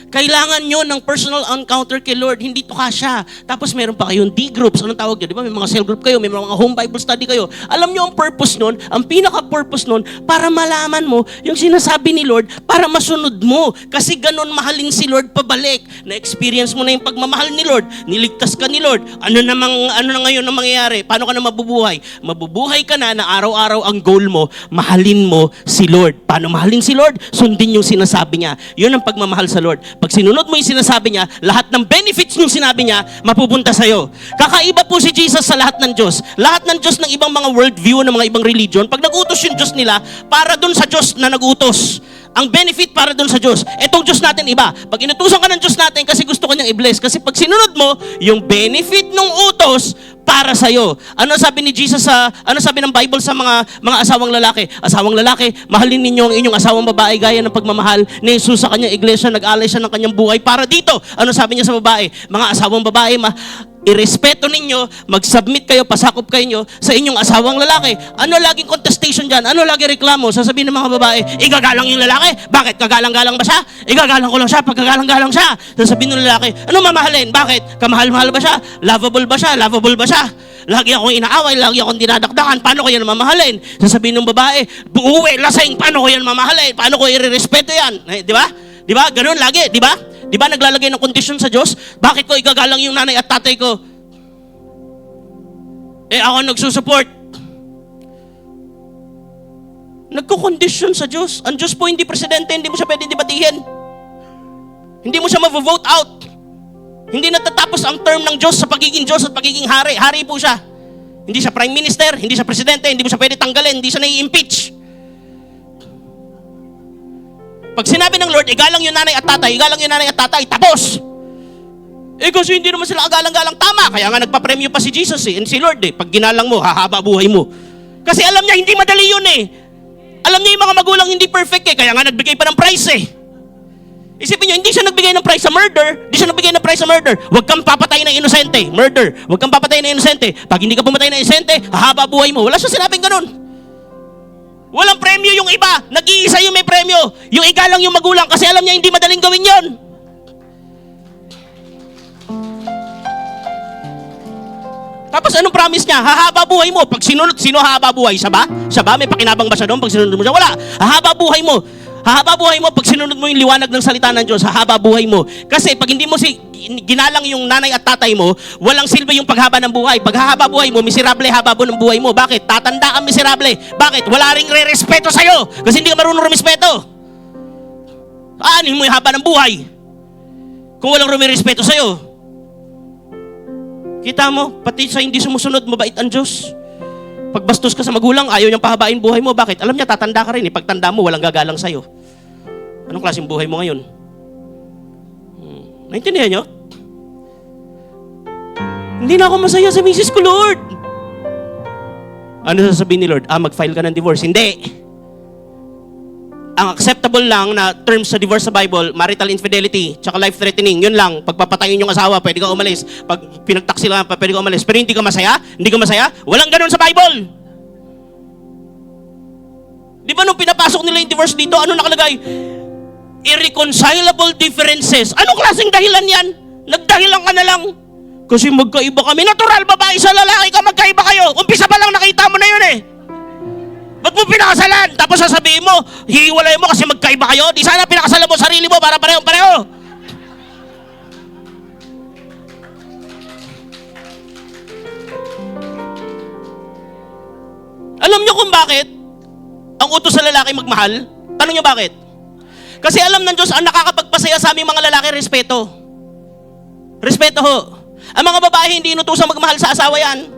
Kailangan nyo ng personal encounter kay Lord. Hindi to kasya. Tapos meron pa kayong D-groups. Anong tawag yun? Di ba? May mga cell group kayo, may mga home Bible study kayo. Alam nyo ang purpose nun, ang pinaka-purpose nun, para malaman mo yung sinasabi ni Lord, para masunod mo. Kasi ganun mahalin si Lord pabalik. Na-experience mo na yung pagmamahal ni Lord. Niligtas ka ni Lord. Ano na ngayon ang mangyayari? Paano ka na mabubuhay? Mabubuhay ka na araw-araw ang goal mo, mahalin mo si Lord. Paano mahalin si Lord? Sundin yung sinasabi niya. Yun ang pagmamahal sa Lord. Pag sinunod mo yung sinasabi niya, lahat ng benefits nung sinabi niya, mapupunta sa'yo. Kakaiba po si Jesus sa lahat ng Diyos. Lahat ng Diyos ng ibang mga worldview, ng mga ibang religion, pag nag-utos yung Diyos nila, para dun sa Diyos na nag-utos. Ang benefit para dun sa Diyos. Etong Diyos natin iba. Pag inutusan ka ng Diyos natin kasi gusto ka niyang i-bless. Kasi pag sinunod mo, yung benefit ng utos, para sa'yo. Ano sabi ni Jesus ano sabi ng Bible sa mga asawang lalaki? Asawang lalaki, mahalin ninyo ang inyong asawang babae gaya ng pagmamahal ni Jesus sa kanyang iglesia, nag-alay siya ng kanyang buhay para dito. Ano sabi niya sa babae? Mga asawang babae, irespeto ninyo, mag-submit kayo, pasakop kayo sa inyong asawang lalaki. Ano laging contestation dyan? Ano laging reklamo? Sasabihin ng mga babae, igagalang yung lalaki? Bakit? Kagalang-galang ba siya? Igagalang ko lang siya, pagkagalang-galang siya. Sasabihin ng lalaki, ano mamahalin? Bakit? Kamahal-mahal ba siya? Lovable ba siya? Lovable ba siya? Lagi akong inaaway, lagi akong dinadakdakan, paano ko yan mamahalin? Sasabihin ng babae, buuwi, lasing, paano ko yan mamahalin? Paano ko irerespeto yan? Di ba? Di ba? Ganun lagi, di ba? Di ba naglalagay ng kondisyon sa Diyos? Bakit ko igagalang yung nanay at tatay ko? Ako nagsusupport. Nagkukondisyon sa Diyos. Ang Diyos po hindi presidente, hindi mo siya pwede debatihin. Hindi mo siya ma-vote out. Hindi natatapos ang term ng Diyos sa pagiging Diyos at pagiging hari. Hari po siya. Hindi siya prime minister, hindi siya presidente, hindi mo siya pwede tanggalin, hindi siya nai-impeach. Pag sinabi ng Lord, igalang yung nanay at tatay, igalang yung nanay at tatay, tapos. Kasi hindi naman sila agalang-galang, tama. Kaya nga nagpa-premyo pa si Jesus and si Lord Pag ginalang mo, hahaba buhay mo. Kasi alam niya, hindi madali yun Alam niya yung mga magulang hindi perfect Kaya nga nagbigay pa ng price Isipin niyo, hindi siya nagbigay ng price sa murder. Hindi siya nagbigay ng price sa murder. Huwag kang papatay ng inosente. Murder. Huwag kang papatay ng inosente. Pag hindi ka pumatay ng inosente, hahaba buhay mo. Wala siya sinabing ganun. Walang premyo yung iba. Nag-iisa yung may premyo. Yung igalang yung magulang kasi alam niya hindi madaling gawin yon. Tapos anong promise niya? Hahaba buhay mo. Pag sinunod, sino hahaba buhay? Siya ba? Siya ba? May pakinabang ba siya doon pag sinunod mo siya? Wala. Hahaba buhay mo. Hahaba buhay mo pag sinunod mo yung liwanag ng salita ng Diyos. Hahaba buhay mo. Kasi pag hindi mo ginalang yung nanay at tatay mo, walang silbi yung paghaba ng buhay. Pag hahaba buhay mo, miserable haba ng buhay mo. Bakit? Tatanda kang miserable. Bakit? Wala ring re-respeto sa'yo. Kasi hindi ka marunong rumispeto. Aanin mo yung haba ng buhay kung walang rumirespeto sa'yo. Kita mo, pati sa hindi sumusunod, mabait ang Diyos. Pag bastos ka sa magulang, ayaw niyang pahabain buhay mo. Bakit? Alam niya, tatanda ka rin. Pagtanda mo, walang gagalang sa'yo. Anong klaseng buhay mo ngayon? Naintindihan niyo? Hindi na ako masaya sa misis ko, Lord. Ano sasabihin ni Lord? Mag-file ka ng divorce. Hindi. Ang acceptable lang na terms sa divorce sa Bible, marital infidelity, tsaka life-threatening. Yun lang. Pagpapatayin yung asawa, pwede ka umalis. Pag pinagtaksi lang, pwede ka umalis. Pero hindi ka masaya? Hindi ka masaya? Walang ganun sa Bible. Di ba nung pinapasok nila yung divorce dito, ano nakalagay? Irreconcilable differences. Anong klaseng dahilan yan? Nagdahilan ka na lang. Kasi magkaiba kami. Natural, babae sa lalaki ka, magkaiba kayo. Umpisa pa lang nakita mo na yun Ba't mo pinakasalan? Tapos sasabihin mo, hihiwalay mo kasi magkaiba kayo? Di sana pinakasalan mo sarili mo para parehong-pareho. Alam niyo kung bakit ang utos sa lalaki magmahal? Tanong niyo bakit? Kasi alam ng Diyos, ang nakakapagpasaya sa aming mga lalaki, respeto. Respeto ho. Ang mga babae hindi inutusang magmahal sa asawa yan.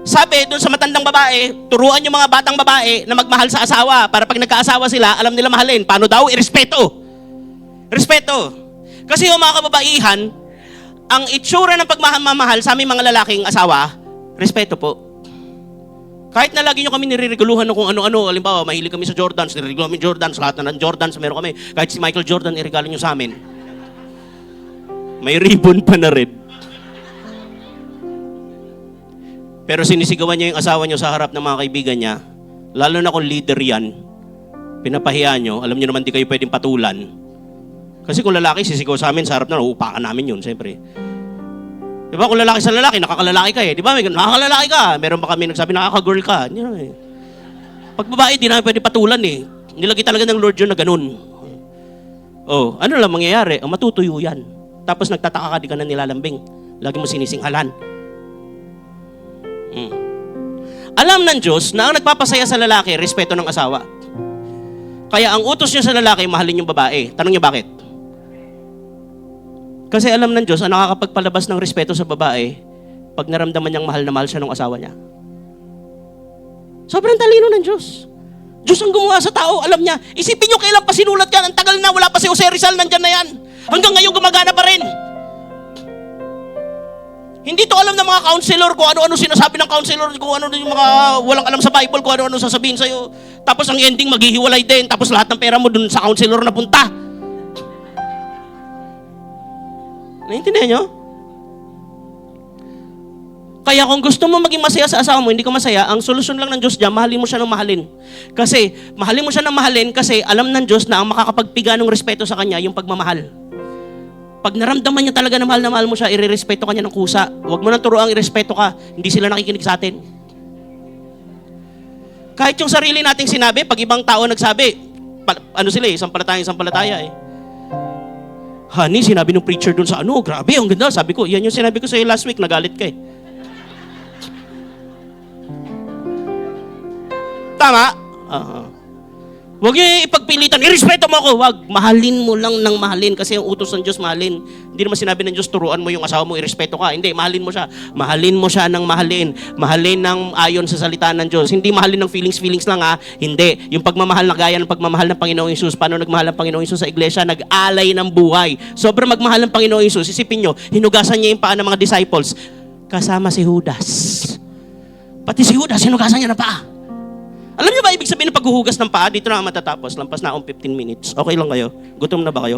Sabi doon sa matandang babae, turuan yung mga batang babae na magmahal sa asawa para pag nagkaasawa sila, alam nila mahalin. Paano daw? Irespeto. Respeto. Kasi yung mga kababaihan, ang itsura ng pagmamahal sa aming mga lalaking asawa, respeto po. Kahit na lagi nyo kami nirireguluhan ng kung ano-ano, halimbawa, mahilig kami sa Jordans, nirireguluhan kami Jordans, lahat na ng Jordans, meron kami. Kahit si Michael Jordan, iregalo nyo sa amin. May ribbon pa na rin. Pero sinisigawan niya yung asawa niyo sa harap ng mga kaibigan niya, lalo na kung leader yan, pinapahiya nyo, alam nyo naman di kayo pwedeng patulan. Kasi kung lalaki, sisigaw sa amin, sa harap na, uupakan namin yun, siyempre. Di ba, kung lalaki sa lalaki, nakakalalaki ka eh. Di ba, nakakalalaki ka. Meron ba kami nagsabi, nakaka-girl ka. Yun eh. Pag babae, di namin pwede patulan eh. Nilagay talaga ng Lord yun na ganun. Oh, ano lang mangyayari? Matutuyo yan. Tapos nagtataka ka, di ka na nilalambing. Lagi mo sinisinghalan. Alam ng Diyos na ang nagpapasaya sa lalaki, respeto ng asawa. Kaya ang utos niya sa lalaki, mahalin yung babae. Tanong niya bakit? Kasi alam ng Diyos, ang nakakapagpalabas ng respeto sa babae, pag naramdaman niyang mahal na mahal siya ng asawa niya. Sobrang talino ng Diyos. Diyos ang gumawa sa tao, alam niya. Isipin niyo kailan pa sinulat yan, ang tagal na, wala pa si Jose Rizal, nandyan na yan. Hanggang ngayon gumagana pa rin. Hindi to alam ng mga counselor kung ano-ano sinasabi ng counselor, kung ano yung mga walang alam sa Bible, kung ano-ano sasabihin sa'yo. Tapos ang ending, maghihiwalay din. Tapos lahat ng pera mo dun sa counselor na punta. Naintindihan nyo? Kaya kung gusto mo maging masaya sa asawa mo, hindi ka masaya, ang solusyon lang ng Diyos dyan, mahalin mo siya ng mahalin. Kasi, mahalin mo siya ng mahalin kasi alam ng Diyos na ang makakapagpiga ng respeto sa Kanya, yung pagmamahal. Pag naramdaman niya talaga na mahal mo siya, irerespeto ka niya ng kusa. Huwag mo nang turuang irespeto ka, hindi sila nakikinig sa atin. Kahit yung sarili nating sinabi, pag ibang tao nagsabi, ano sila eh, sampalataya eh. Honey, sinabi ng preacher dun sa ano, grabe, ang ganda. Sabi ko, yan yung sinabi ko sa'yo last week, nagalit ka eh. Tama? Huwag niyo ipagpilitan, irespeto mo ako. Huwag, mahalin mo lang ng mahalin kasi ang utos ng Diyos mahalin. Hindi naman sinabi ng Diyos, turuan mo yung asawa mo, irespeto ka. Hindi, mahalin mo siya. Mahalin mo siya ng mahalin. Mahalin ng ayon sa salita ng Diyos. Hindi mahalin ng feelings lang ha. Hindi. Yung pagmamahal na gaya ng pagmamahal ng Panginoong Hesus. Paano nagmahal ng Panginoong Hesus sa iglesia? Nag-alay ng buhay. Sobrang magmahal ng Panginoong Hesus. Isipin nyo, hinugasan niya yung paa ng mga disciples. Kasama si Judas. Pati si Judas, hinugasan niya ng paa. Alam niyo ba ibig sabihin ng paghuhugas ng paa? Dito na matatapos. Lampas na akong 15 minutes. Okay lang kayo? Gutom na ba kayo?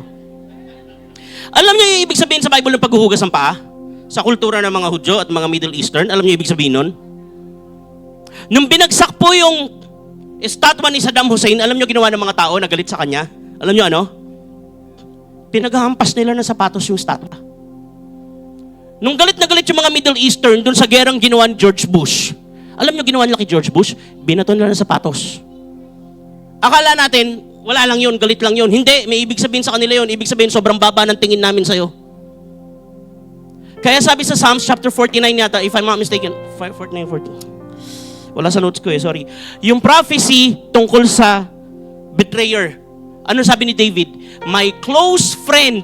Alam niyo yung ibig sabihin sa Bible ng paghuhugas ng paa? Sa kultura ng mga Hudyo at mga Middle Eastern, alam niyo ibig sabihin nun? Nung binagsak po yung estatwa ni Saddam Hussein, alam niyo ginawa ng mga tao na galit sa kanya? Alam niyo ano? Pinaghahampas nila ng sapatos yung estatwa. Nung galit na galit yung mga Middle Eastern dun sa gerang ginawa ni George Bush, alam niyo ginawa nila kay George Bush? Binaton nila ng sapatos. Akala natin, wala lang yun, galit lang yun. Hindi, may ibig sabihin sa kanila yun. Ibig sabihin, sobrang baba ng tingin namin sa'yo. Kaya sabi sa Psalms chapter 49 yata, if I'm not mistaken, 49, 40. Wala sa notes ko eh, sorry. Yung prophecy tungkol sa betrayer. Ano sabi ni David? My close friend,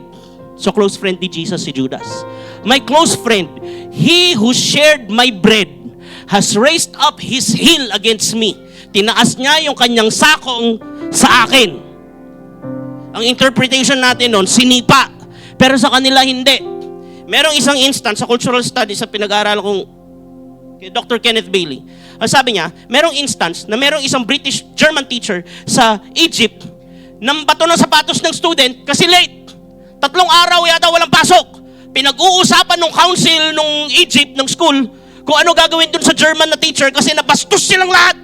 so close friend ni Jesus si Judas. My close friend, he who shared my bread, has raised up his heel against me. Tinaas niya yung kanyang sakong sa akin. Ang interpretation natin nun, sinipa. Pero sa kanila, hindi. Merong isang instance sa cultural studies sa pinag-aaral kong kay Dr. Kenneth Bailey. Ang sabi niya, merong instance na merong isang British German teacher sa Egypt nang bato ng sapatos ng student kasi late. 3 araw yata walang pasok. Pinag-uusapan ng council ng Egypt, ng school, kung ano gagawin dun sa German na teacher kasi nabastos silang lahat.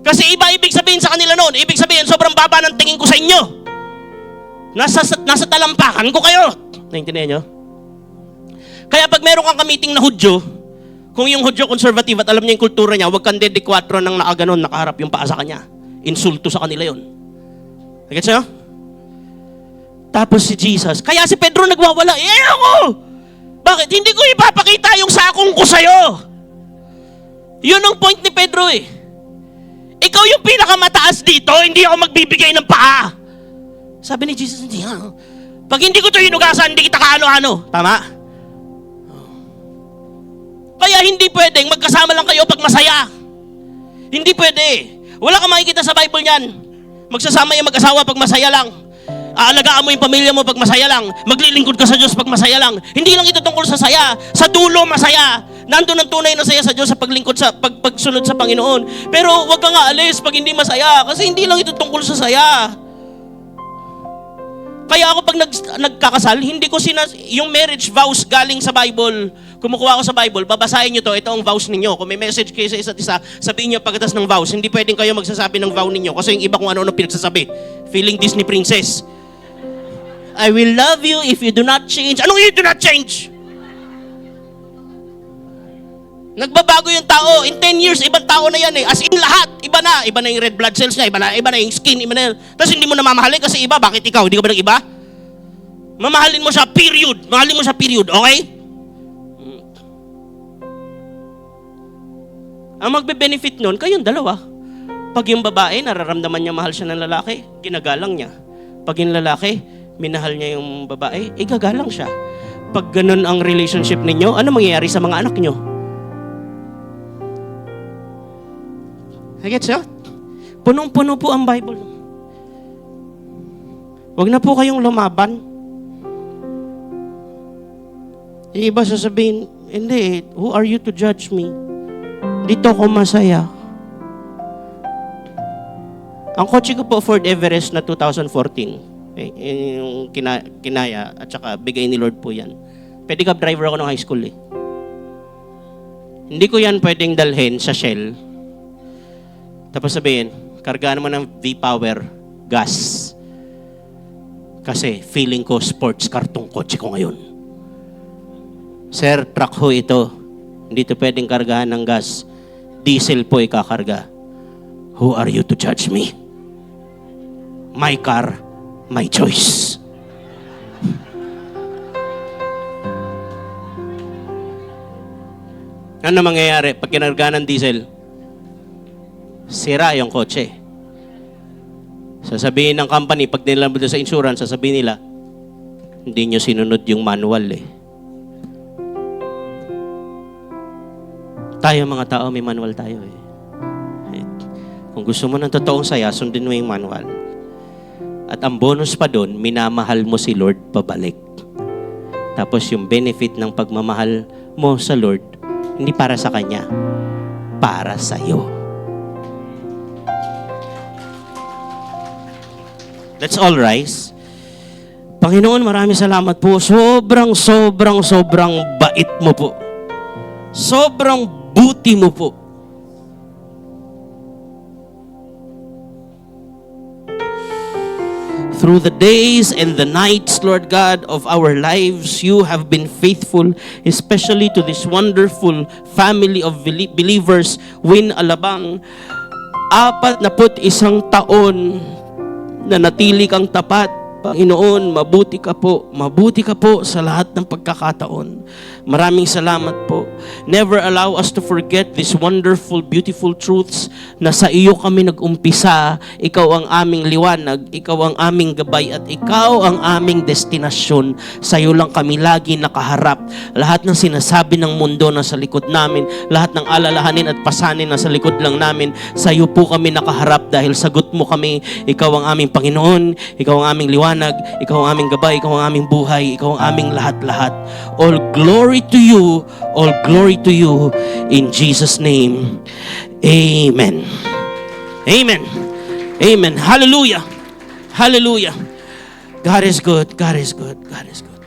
Kasi iba ibig sabihin sa kanila noon. Ibig sabihin, sobrang baba ng tingin ko sa inyo. Nasa talampakan ko kayo. Naintindihan nyo? Kaya pag meron kang kamiting na Hudyo, kung yung Hudyo conservative at alam niya yung kultura niya, huwag kang dedikwatro ng nakaganon, nakaharap yung paa sa kanya. Insulto sa kanila yun. Nagets nyo? Tapos si Jesus, kaya si Pedro nagwawala. Ako! Bakit? Hindi ko ipapakita yung sakong ko sa'yo. Yun ang point ni Pedro eh. Ikaw yung pinakamataas dito, hindi ako magbibigay ng paa. Sabi ni Jesus, hindi ha. Pag hindi ko ito hinugasan, hindi kita kaano-ano. Tama? Kaya hindi pwedeng magkasama lang kayo pag masaya. Hindi pwede. Wala kang makikita sa Bible niyan. Magsasama yung mag-asawa pag masaya lang. Aalagaan mo yung pamilya mo pag masaya lang. Maglilingkod ka sa Diyos pag masaya lang. Hindi lang ito tungkol sa saya. Sa dulo, masaya. Nandun ang tunay na saya sa Diyos sa paglingkod, sa pagsunod sa Panginoon. Pero huwag kang aalis pag hindi masaya. Kasi hindi lang ito tungkol sa saya. Kaya ako pag nagkakasal, hindi ko yung marriage vows galing sa Bible. Kumukuha ako sa Bible, babasahin nyo to, ito ang vows ninyo. Kung may message kayo sa isa't isa, sabihin nyo pagkatas ng vows. Hindi pwedeng kayo magsasabi ng vow ninyo kasi yung iba kung ano-ano pinagsasabi. Feeling Disney princess. I will love you if you do not change. Anong you do not change? Nagbabago yung tao. In 10 years, ibang tao na yan eh. As in lahat, iba na. Iba na yung red blood cells niya, iba na yung skin, iba na yun. Tapos hindi mo na mamahalin kasi iba. Bakit ikaw? Hindi ka ba nag-iba? Mamahalin mo siya, period. Mahalin mo siya, period. Okay? Ang magbe-benefit nun, kayong dalawa. Pag yung babae, nararamdaman niya mahal siya ng lalaki, ginagalang niya. Pag yung lalaki, minahal niya yung babae, igagalang siya. Pag ganun ang relationship ninyo, ano mangyayari sa mga anak niyo? Gets nyo? Punong-puno po ang Bible. Huwag na po kayong lumaban. Yung iba sasabihin, hindi, who are you to judge me? Dito ako masaya. Ang kotse ko po, Ford Everest na 2014. Yung kinaya at saka bigay ni Lord po yan. Pedicab driver ako ng high school eh. Hindi ko yan pwedeng dalhin sa Shell. Tapos sabihin, kargaan mo ng V-Power gas. Kasi feeling ko sports car tong kotse ko ngayon. Sir, truck ho ito. Hindi to pwedeng kargahan ng gas. Diesel po ikakarga. Who are you to judge me? My car, my choice. Ano mangyayari pag kinargahan ng diesel? Sira yung kotse. Sasabihin ng company, pag nilalabas sa insurance, sasabihin nila, hindi nyo sinunod yung manual eh. Tayo mga tao, may manual tayo eh. Kung gusto mo ng totoong saya, sundin mo yung manual. At ang bonus pa doon, minamahal mo si Lord pabalik. Tapos yung benefit ng pagmamahal mo sa Lord, hindi para sa Kanya, para sa iyo. Let's all rise. Panginoon, maraming salamat po. Sobrang bait mo po. Sobrang buti mo po. Through the days and the nights, Lord God, of our lives, you have been faithful, especially to this wonderful family of believers, Win Alabang. 41 taon na natili kang tapat. Panginoon, mabuti ka po sa lahat ng pagkakataon. Maraming salamat po. Never allow us to forget these wonderful, beautiful truths na sa iyo kami nag-umpisa. Ikaw ang aming liwanag, ikaw ang aming gabay, at ikaw ang aming destinasyon. Sa iyo lang kami lagi nakaharap. Lahat ng sinasabi ng mundo na sa likod namin, lahat ng alalahanin at pasanin na sa likod lang namin, sa iyo po kami nakaharap dahil sagot mo kami. Ikaw ang aming Panginoon, ikaw ang aming liwanag, ikaw ang aming gabay, ikaw ang aming buhay, ikaw ang aming lahat-lahat. All glory to you, all glory to you, in Jesus' name. Amen. Amen. Amen. Hallelujah. Hallelujah. God is good. God is good. God is good.